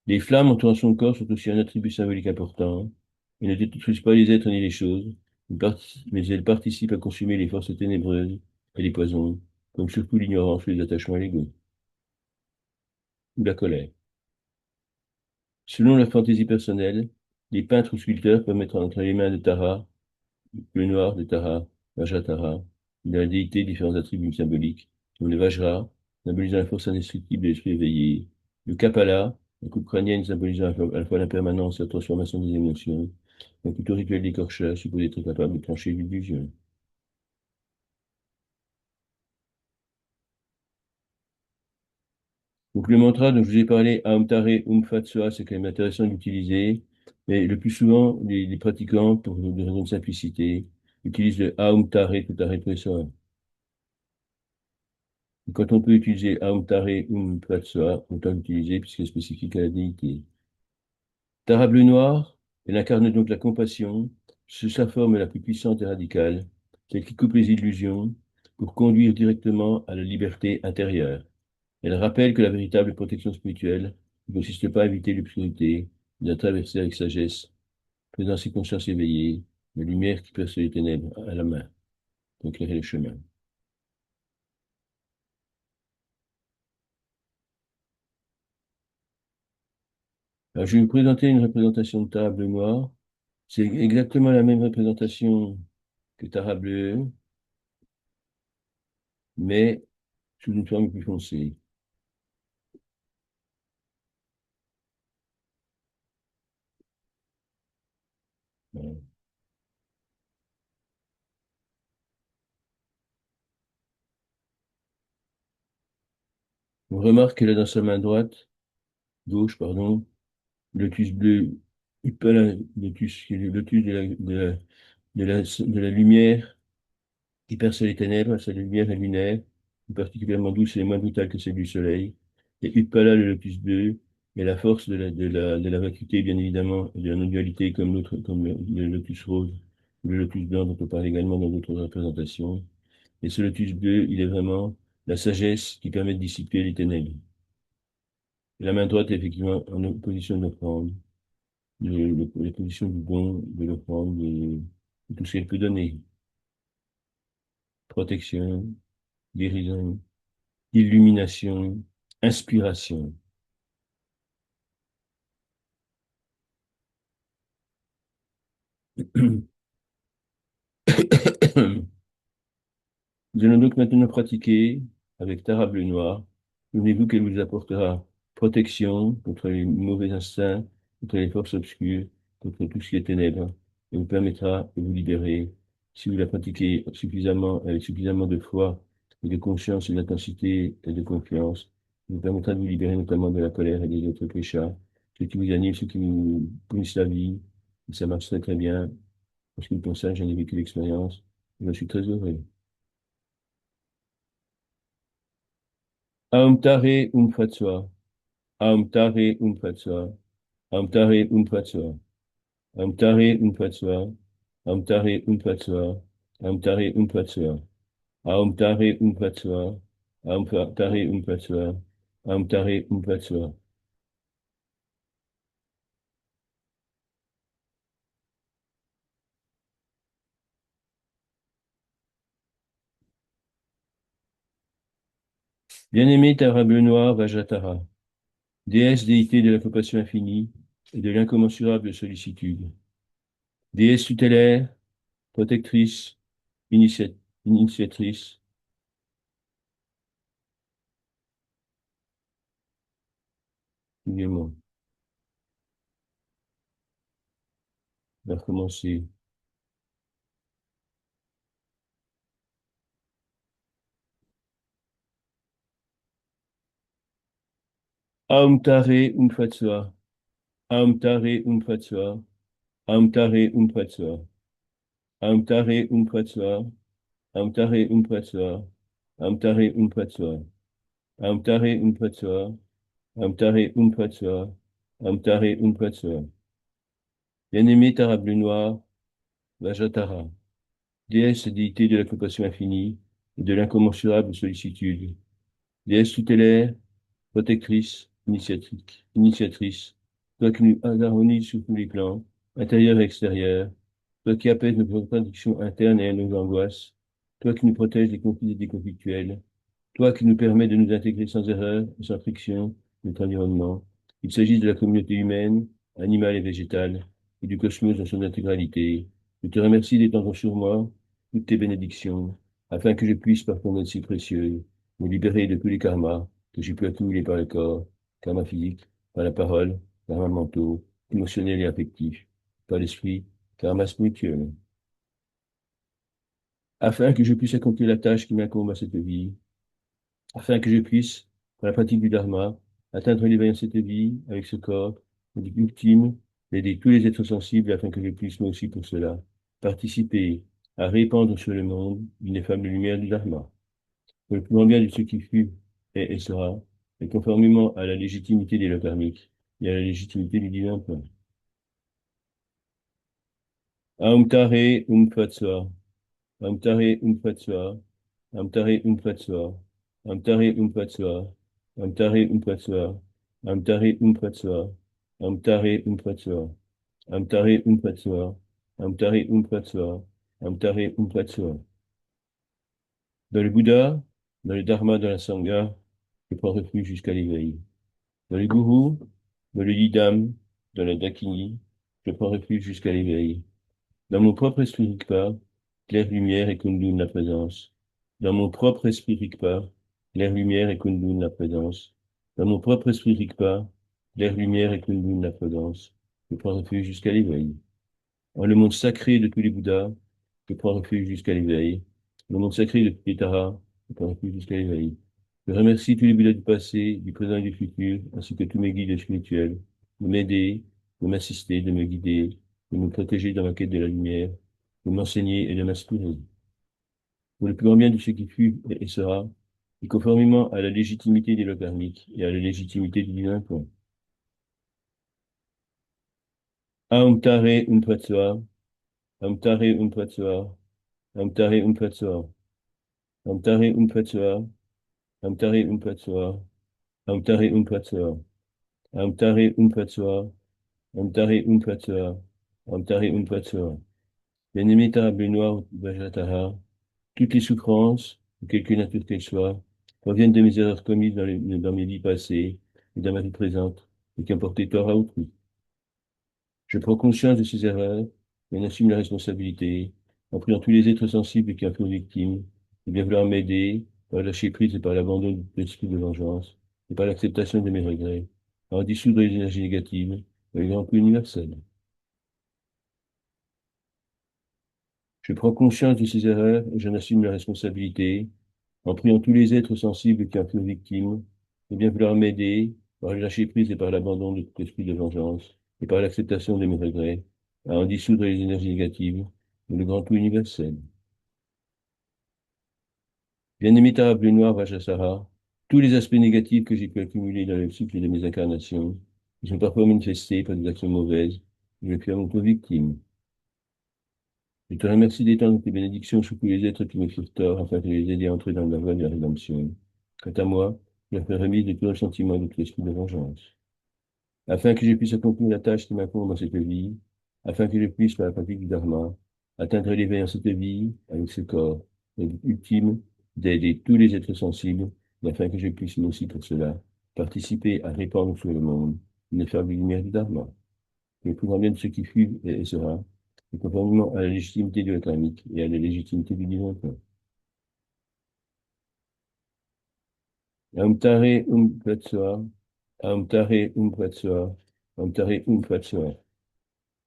Les flammes entourant son corps sont aussi un attribut symbolique important. Elles ne détruisent pas les êtres ni les choses, mais elles participent à consumer les forces ténébreuses et les poisons, comme surtout l'ignorance ou les attachements à l'ego, ou la colère. Selon leur fantaisie personnelle, les peintres ou sculpteurs peuvent mettre entre les mains de Tara, le noir de Tara, Vajratara, de la déité différents attributs symboliques, comme le Vajra, symbolisant la force indestructible de l'esprit éveillé, le Kapala, la coupe crânienne symbolisant à la fois l'impermanence et la transformation des émotions, un couteau rituel d'écorcheur supposé être capable de trancher l'illusion. Donc le mantra dont je vous ai parlé, Aum Tare Um Fat Soa, c'est quand même intéressant d'utiliser, mais le plus souvent, les pratiquants, pour des raisons de simplicité, utilisent le Aum Tare tout arrêté Soa. Quand on peut utiliser Aum Tare Um Fat Soa, autant l'utiliser puisqu'il est spécifique à la déité. Tara bleu noir, elle incarne donc la compassion sous sa forme la plus puissante et radicale, celle qui coupe les illusions pour conduire directement à la liberté intérieure. Elle rappelle que la véritable protection spirituelle ne consiste pas à éviter l'obscurité, mais à traverser avec sagesse, faisant ses consciences éveillées, la lumière qui perce les ténèbres à la main, pour éclairer le chemin. Alors, je vais vous présenter une représentation de Tara bleu noir. C'est exactement la même représentation que Tara bleu, mais sous une forme plus foncée. Voilà. On remarque qu'elle a dans sa main droite, gauche, pardon, le lotus bleu, pas la lotus, qui est le lotus de la lumière qui perce les ténèbres, sa lumière est lunaire, particulièrement douce et moins brutale que celle du soleil. Et Utpala, le lotus bleu, est la force de la vacuité, bien évidemment, et de la non-dualité, comme l'autre, comme le lotus rose, ou le lotus blanc, dont on parle également dans d'autres représentations. Et ce lotus bleu, il est vraiment la sagesse qui permet de dissiper les ténèbres. Et la main droite est effectivement en position d'offrande, les positions du don, de l'offrande, de tout ce qu'elle peut donner. Protection, guérison, illumination, inspiration. Nous allons donc maintenant pratiquer avec Tara bleu noir. Souvenez-vous qu'elle vous apportera protection contre les mauvais instincts, contre les forces obscures, contre tout ce qui est ténèbres, et vous permettra de vous libérer si vous la pratiquez suffisamment, avec suffisamment de foi et de conscience et d'intensité et de confiance. Elle vous permettra de vous libérer notamment de la colère et des autres péchés, ceux qui vous animent, ceux qui vous punissent la vie. Et ça marche très très bien. Parce que pour ça, j'en ai vécu l'expérience. Je suis très heureux. Aum tare fatsua. Aum tare fatsua. Aum tare fatsua. Aum tare fatsua. Aum tare fatsua. Aum tare fatsua. Aum tare fatsua. Aum Tare Umpatsuar, Aum Tare Umpatsuar. Bien-aimée Tara Bleu Noir Vajratara, déesse déité de la compassion infinie et de l'incommensurable sollicitude, déesse tutélaire, protectrice, initia- initiatrice, également, va commencer. Aum Tare Umpatsuar, Aum Tare Umpatsuar, Aum Tare Umpatsuar, Aum Tare Umpatsuar, Aum Tare Umpatsuar, Aum Tare Umpatsuar, Aum Tare Umpatsuar, Aum Tare Umpatsuar, Aum Tare Umpatsuar. Bien-aimé Tara Bleu Noir, Vajratara, déesse déité de la compassion infinie et de l'incommensurable sollicitude, déesse tutélaire, protectrice, initiatrice, toi qui nous harmonises sur tous les plans, intérieur et extérieur, toi qui apaises nos contradictions internes et nos angoisses, toi qui nous protèges des conflits et des conflictuels, toi qui nous permets de nous intégrer sans erreur et sans friction dans notre environnement, qu'il s'agisse de la communauté humaine, animale et végétale, et du cosmos dans son intégralité, je te remercie d'étendre sur moi toutes tes bénédictions, afin que je puisse, par ton aide si précieuse, me libérer de tous les karmas que j'ai pu accumuler par le corps, karma physique, par la parole, karma mentaux, émotionnel et affectif, par l'esprit, karma spirituel, afin que je puisse accomplir la tâche qui m'incombe à cette vie, afin que je puisse, par la pratique du Dharma, atteindre l'éveil en cette vie avec ce corps, le but ultime, d'aider tous les êtres sensibles afin que je puisse, moi aussi, pour cela, participer à répandre sur le monde l'ineffable lumière du Dharma, pour le plus grand bien de ce qui fut, est et sera, et conformément à la légitimité des lois karmiques et à la légitimité du divin plan. Aum Tare Um Fat Soa, Aum Tare Um Fat Soa, Aum Tare Um Fat Soa, Aum Tare Um Fat Soa, Aum Tare Um Fat Soa, Aum Tare Um Fat Soa, Aum Tare Um Fat Soa, Aum Tare Um Fat Soa, Aum Tare Um Fat Soa, Aum Tare Um Fat Soa. Dans le Bouddha, dans le Dharma, dans la Sangha, je prends refuge jusqu'à l'éveil. Dans le Guru, dans le Yidam, dans la Dakini, je prends refuge jusqu'à l'éveil. Dans mon propre esprit Rigpa, claire lumière et Kundun la présence. Dans mon propre esprit Rigpa, claire lumière et Kundun la présence. Dans mon propre esprit Rigpa, claire lumière et Kundun la présence. Je prends refuge jusqu'à l'éveil. En le monde sacré de tous les Bouddhas, je prends refuge jusqu'à l'éveil. Le monde sacré de tous les Taras, je prends refuge jusqu'à l'éveil. Je remercie tous les Bouddhas du passé, du présent et du futur, ainsi que tous mes guides spirituels, de m'aider, de m'assister, de me guider, de me protéger dans ma quête de la lumière, de m'enseigner et de m'inspirer. Pour le plus grand bien de ce qui fut et sera, et conformément à la légitimité des lois karmiques et à la légitimité du divin plan. Aum Tare Um Pratsua, Aum Tare Um Pratsua, Aum Tare Um Pratsua, Aum Tare Um Pratsua, Aum Tare Um Pratsua, Aum Tare Um Pratsua, Aum Tare Um Pratsua, Aum Tare Um Pratsua, Aum Tare Um Pratsua. Bien-aimé Tara Benoît Vajratara, toutes les souffrances, de quelque nature qu'elles soient, proviennent de mes erreurs commises dans mes vies passées et dans ma vie présente, et qui ont porté tort à autrui. Je prends conscience de ces erreurs et en assume la responsabilité, en priant tous les êtres sensibles qui en furent victimes, de bien vouloir m'aider par le lâcher prise et par l'abandon de l'esprit de vengeance, et par l'acceptation de mes regrets, à en dissoudre les énergies négatives dans le grand coup universel. Je prends conscience de ces erreurs et j'en assume la responsabilité, en priant tous les êtres sensibles qui en furent victimes, de bien vouloir m'aider par le lâcher prise et par l'abandon de tout esprit de vengeance, et par l'acceptation de mes regrets, à en dissoudre les énergies négatives dans le grand tout universel. Bien-aimé Tara Bleu Noir Vajasara, tous les aspects négatifs que j'ai pu accumuler dans le cycle de mes incarnations, qui sont parfois manifestés par des actions mauvaises, je suis à mon tour victime. Je te remercie d'étendre tes bénédictions sur tous les êtres qui me firent tort, afin de les aider à entrer dans la voie de la rédemption. Quant à moi, je leur fais remise de tout le sentiment de tout esprit de vengeance. Afin que je puisse accomplir la tâche qui m'incombe dans cette vie, afin que je puisse, par la pratique du Dharma, atteindre l'éveil en cette vie avec ce corps, le but ultime d'aider tous les êtres sensibles, et afin que je puisse, moi aussi, pour cela, participer à répandre sur le monde une faible lumière du Dharma, le plus grand bien de ce qui fut et sera, et conformément à la légitimité de la karmique et à la légitimité du divin plan. Amtare Pratsua, Amtare Pratsua, Amtare Pratsua.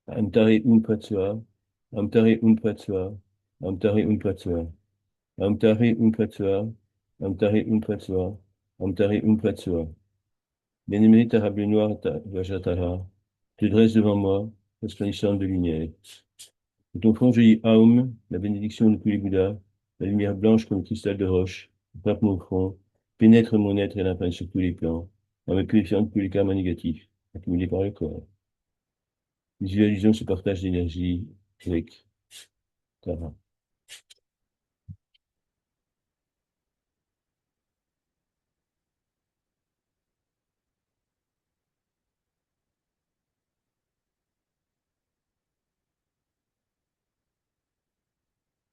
Amtare Pratsua, Amtare Pratsua, Amtare Pratsua, Amtare Pratsua, Amtare Pratsua, Amtare Pratsua. Bien-aimé Tarable Noir Vajratara, te dresse devant moi, resplendissante de lumière. De ton front jaillit Aum, la bénédiction de tous les Bouddhas, la lumière blanche comme le cristal de roche, frappe mon front, pénètre mon être et l'imprègne sur tous les plans, en me purifiant de tous les karmas négatifs, accumulés par le corps. Visualisons ce partage d'énergie avec Tara.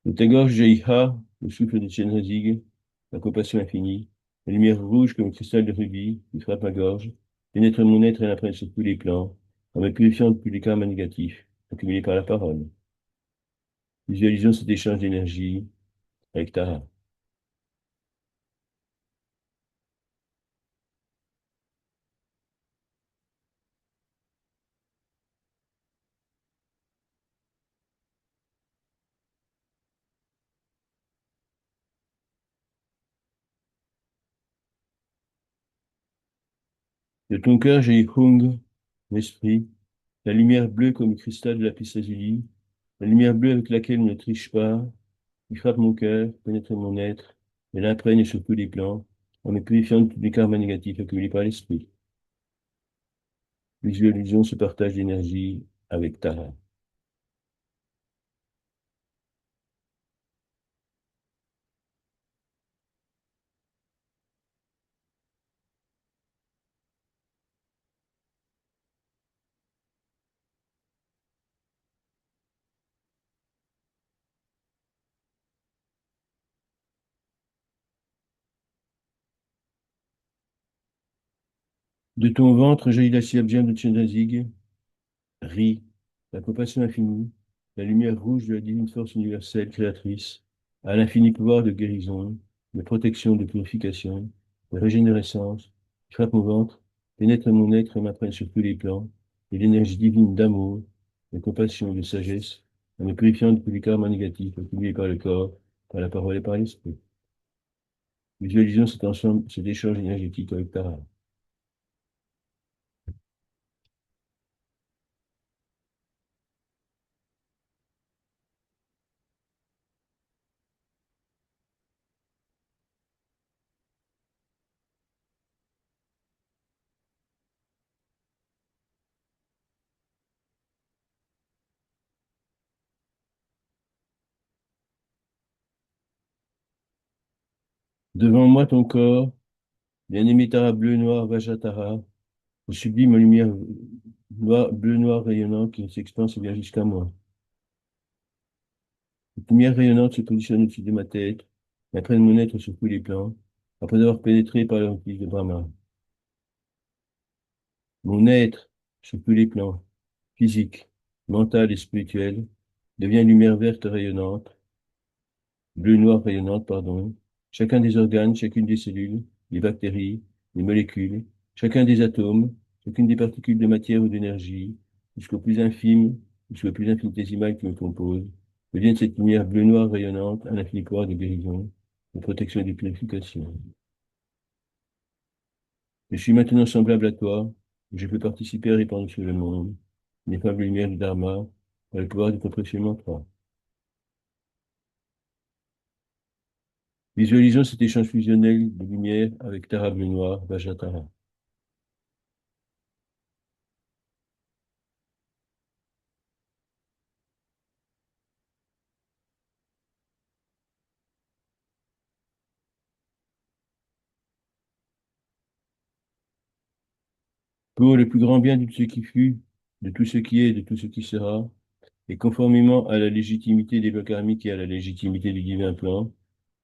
De ta gorge jaillit Ha, le souffle de Chenrezig, la compassion infinie, la lumière rouge comme le cristal de rubis qui frappe ma gorge, pénètre mon être et l'imprègne sur tous les plans, en me purifiant de tous les karmas négatifs, accumulés par la parole. Visualisons cet échange d'énergie avec Tara. De ton cœur jaillit Hung, l'esprit, la lumière bleue comme le cristal de la lazuli, la lumière bleue avec laquelle on ne triche pas, qui frappe mon cœur, pénètre mon être, et l'imprègne sur tous les plans, en me purifiant de tous les karmas négatifs accumulés par l'esprit. Visualisons ce partage d'énergie avec Tara. De ton ventre jaillit la syllabe de Chenrezig, rit, la compassion infinie, la lumière rouge de la divine force universelle créatrice, à l'infini pouvoir de guérison, de protection, de purification, de régénérescence, qui frappe mon ventre, pénètre mon être et m'apprenne sur tous les plans, et l'énergie divine d'amour, de compassion et de sagesse, en me purifiant de tous les karmas négatifs accumulés par le corps, par la parole et par l'esprit. Visualisons cet ensemble, cet échange énergétique avec Tara. Devant moi ton corps, bien-aimé Tara bleu, noir, Vajratara, le sublime lumière bleu-noir rayonnante qui s'expanse et vient jusqu'à moi. Cette lumière rayonnante se positionne au-dessus de ma tête, m'imprègne mon être sur tous les plans, après avoir pénétré par le refuge de Brahma. Mon être, sur tous les plans, physique, mental et spirituel, devient lumière verte rayonnante, bleu-noir rayonnante, pardon. Chacun des organes, chacune des cellules, les bactéries, les molécules, chacun des atomes, chacune des particules de matière ou d'énergie, jusqu'au plus infime, jusqu'au plus infinitésimal qui me compose, deviennent cette lumière bleu-noir rayonnante, un infini pouvoir de guérison, de protection et de purification. Je suis maintenant semblable à toi, et je peux participer à répandre sur le monde l'ineffable lumière du Dharma, par le pouvoir de ton précieux mantra. Visualisons cet échange fusionnel de lumière avec Tara bleu noir, Vajratara. pour le plus grand bien de tout ce qui fut, de tout ce qui est, de tout ce qui sera, et conformément à la légitimité des lois karmiques et à la légitimité du divin plan,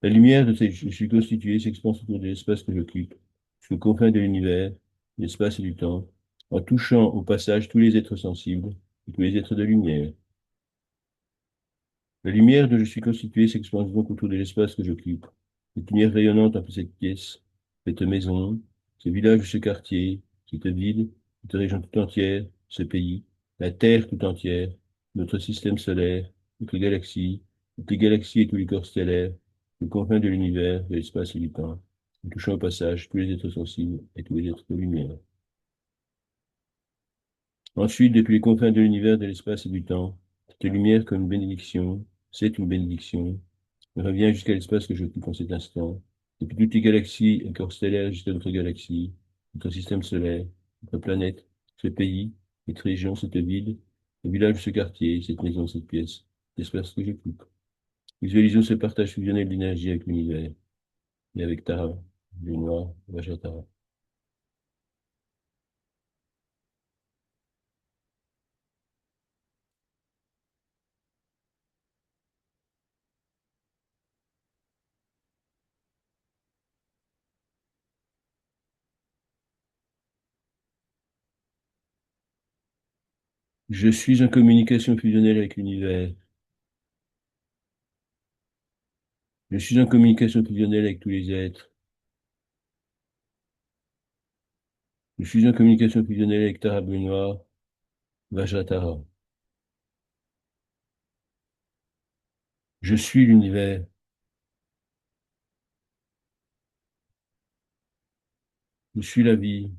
la lumière de ce je suis constitué s'expanse autour de l'espace que j'occupe, jusqu'aux confins de l'univers, l'espace et du temps, en touchant au passage tous les êtres sensibles et tous les êtres de lumière. La lumière dont je suis constitué s'expanse donc autour de l'espace que j'occupe. Cette lumière rayonnante un peu cette pièce, cette maison, ce village, ce quartier, cette ville, cette région tout entière, ce pays, la Terre tout entière, notre système solaire, toutes les galaxies et tous les corps stellaires, les confins de l'univers, de l'espace et du temps, en touchant au passage tous les êtres sensibles et tous les êtres de lumière. Ensuite, depuis les confins de l'univers, de l'espace et du temps, cette lumière comme une bénédiction, c'est une bénédiction, revient jusqu'à l'espace que j'occupe en cet instant. Depuis toutes les galaxies et corps stellaires jusqu'à notre galaxie, notre système solaire, notre planète, ce pays, cette région, cette ville, le village, ce quartier, cette maison, cette pièce, l'espace que j'occupe. Visualisons ce partage fusionnel d'énergie avec l'univers et avec Tara, le noir, Vajratara. Je suis en communication fusionnelle avec l'univers. Je suis en communication fusionnelle avec tous les êtres. Je suis en communication fusionnelle avec Tara Bleu Noir, Vajratara. Je suis l'univers. Je suis la vie.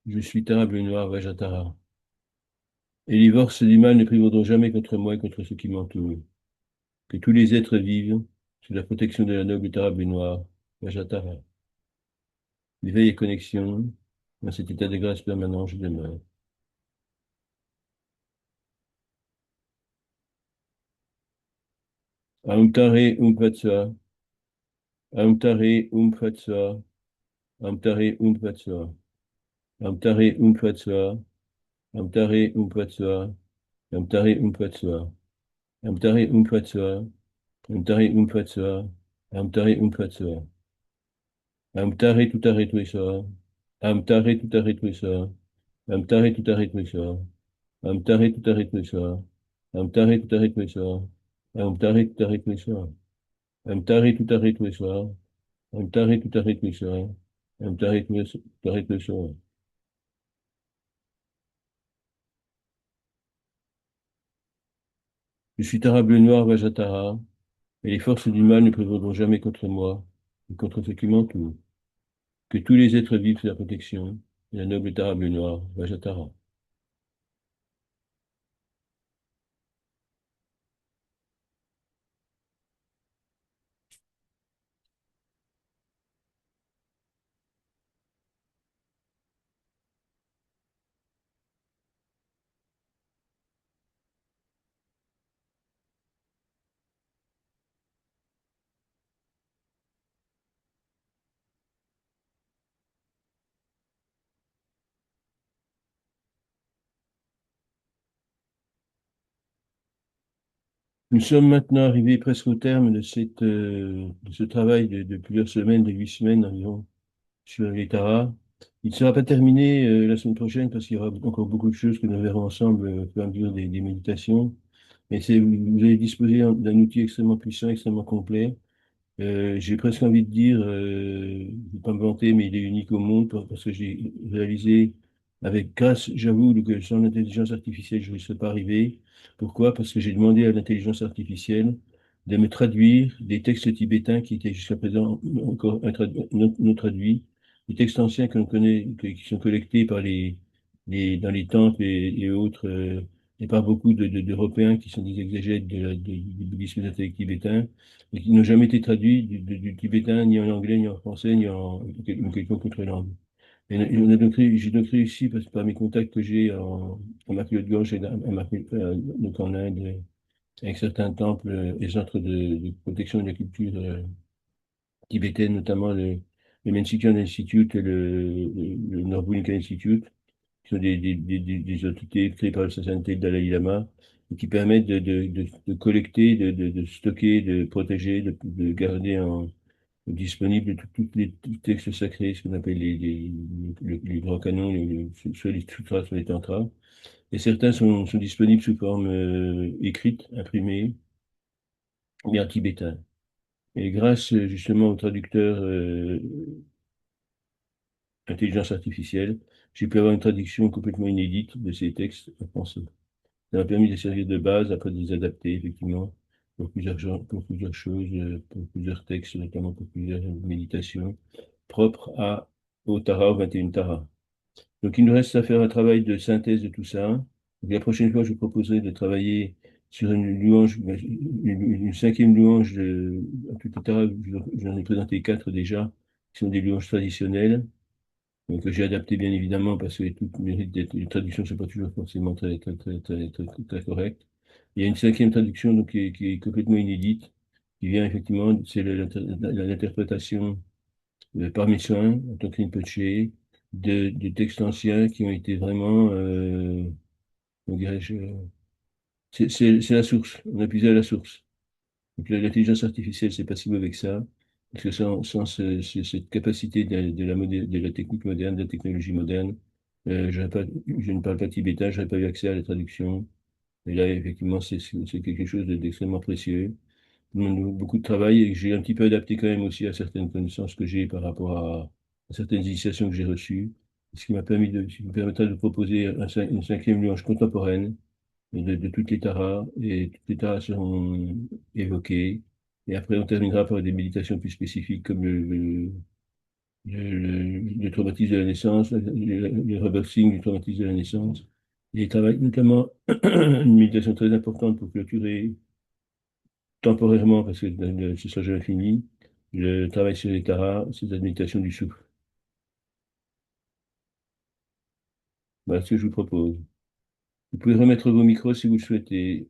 Je suis Tara Bleu Noir, Vajratara. Et les forces du mal ne prévaudront jamais contre moi et contre ceux qui m'entourent. Que tous les êtres vivent sous la protection de la noble Tara Bleu Noir, Vajratara. Éveil et connexion, dans cet état de grâce permanent, je demeure. Aumtare Umpatsa, Aumtare Umpatsa, Aumtare Umpatsa, Aumtare Umpatsa, Aumtare Umpatsa, Aumtare Umpatsa, Aumtare Umpatsa, Aumtare Umpatsa, Aumtare Umpatsa. Aumtare Tutare Tuisa, Aumtare Tutare Tuisa, Aumtare Tutare Tuisa, Aumtare Tutare Tuisa, Aumtare Tutare Tuisa, Aumtare Tutare Tuisa, Aumtare Tutare Tuisa, Aumtare Tutare Tuisa, Aumtare Tutare Tuisa. Je suis Tara bleu noir Vajatara, et les forces du mal ne prévaudront jamais contre moi, et contre ceux qui m'entourent. Que tous les êtres vivent sous la protection, de la noble Tara bleu noir Vajatara. Nous sommes maintenant arrivés presque au terme de ce travail de plusieurs semaines, de 8 semaines environ, sur les taras. Il ne sera pas terminé la semaine prochaine parce qu'il y aura encore beaucoup de choses que nous verrons ensemble au fur et à mesure des méditations. Mais vous allez disposer d'un outil extrêmement puissant, extrêmement complet. J'ai presque envie de dire, je ne vais pas me vanter, mais il est unique au monde parce que j'ai réalisé avec grâce, j'avoue, que sans l'intelligence artificielle, je ne serais pas arrivé. Pourquoi? Parce que j'ai demandé à l'intelligence artificielle de me traduire des textes tibétains qui étaient jusqu'à présent encore non traduits, des textes anciens que l'on connaît, qui sont collectés par dans les temples et autres, et par beaucoup d'Européens qui sont des exégètes du bouddhisme ésotérique tibétain et qui n'ont jamais été traduits du tibétain, ni en anglais, ni en français, ni en quelconque autre langue. Et j'ai donc réussi, parce que par mes contacts que j'ai en Afrique de Gauche et donc en Inde, avec certains temples et centres de protection de la culture tibétaine, notamment le Mexican Institute et le Nobunka Institute, qui sont des entités créées par le sainteté de Dalai Lama, et qui permettent de collecter, de stocker, de protéger, de garder disponible tous les textes sacrés, ce qu'on appelle les grands canons, soit les sutras, soit les tantras. Et certains sont disponibles sous forme écrite, imprimée, ou bien en tibétain. Et grâce justement au traducteur intelligence artificielle, j'ai pu avoir une traduction complètement inédite de ces textes en français. Ça m'a permis de servir de base, après de les adapter effectivement pour plusieurs choses, pour plusieurs textes, notamment pour plusieurs méditations propres au Tara, au 21 Tara. Donc, il nous reste à faire un travail de synthèse de tout ça. Donc, la prochaine fois, je vous proposerai de travailler sur une louange, une cinquième louange à tout Tara. J'en ai présenté quatre déjà, qui sont des louanges traditionnelles, donc que j'ai adapté bien évidemment parce que tout mérite d'être, les traductions ne sont pas toujours forcément très correctes. Il y a une cinquième traduction donc, qui est complètement inédite, qui vient effectivement, c'est l'interprétation par mes soins, en tant que Rinpoche, de textes anciens qui ont été vraiment, comment dirais-je, c'est la source, on a puisé à la source. Donc l'intelligence artificielle, c'est pas si mauvais que ça, parce que sans cette capacité de la technique moderne, de la technologie moderne, je ne parle pas tibétain, je n'aurais pas eu accès à la traduction. Et là, effectivement, c'est quelque chose d'extrêmement précieux. Demande beaucoup de travail et que j'ai un petit peu adapté quand même aussi à certaines connaissances que j'ai par rapport à certaines initiations que j'ai reçues, ce qui me permettra de proposer une cinquième louange contemporaine de toutes les taras, et toutes les taras seront évoquées. Et après, on terminera par des méditations plus spécifiques comme le traumatisme de la naissance, le reversing du traumatisme de la naissance. Et travail, notamment une méditation très importante pour clôturer temporairement, parce que ce sera jamais fini, le travail sur les taras, c'est la méditation du souffle. Voilà ce que je vous propose. Vous pouvez remettre vos micros si vous le souhaitez.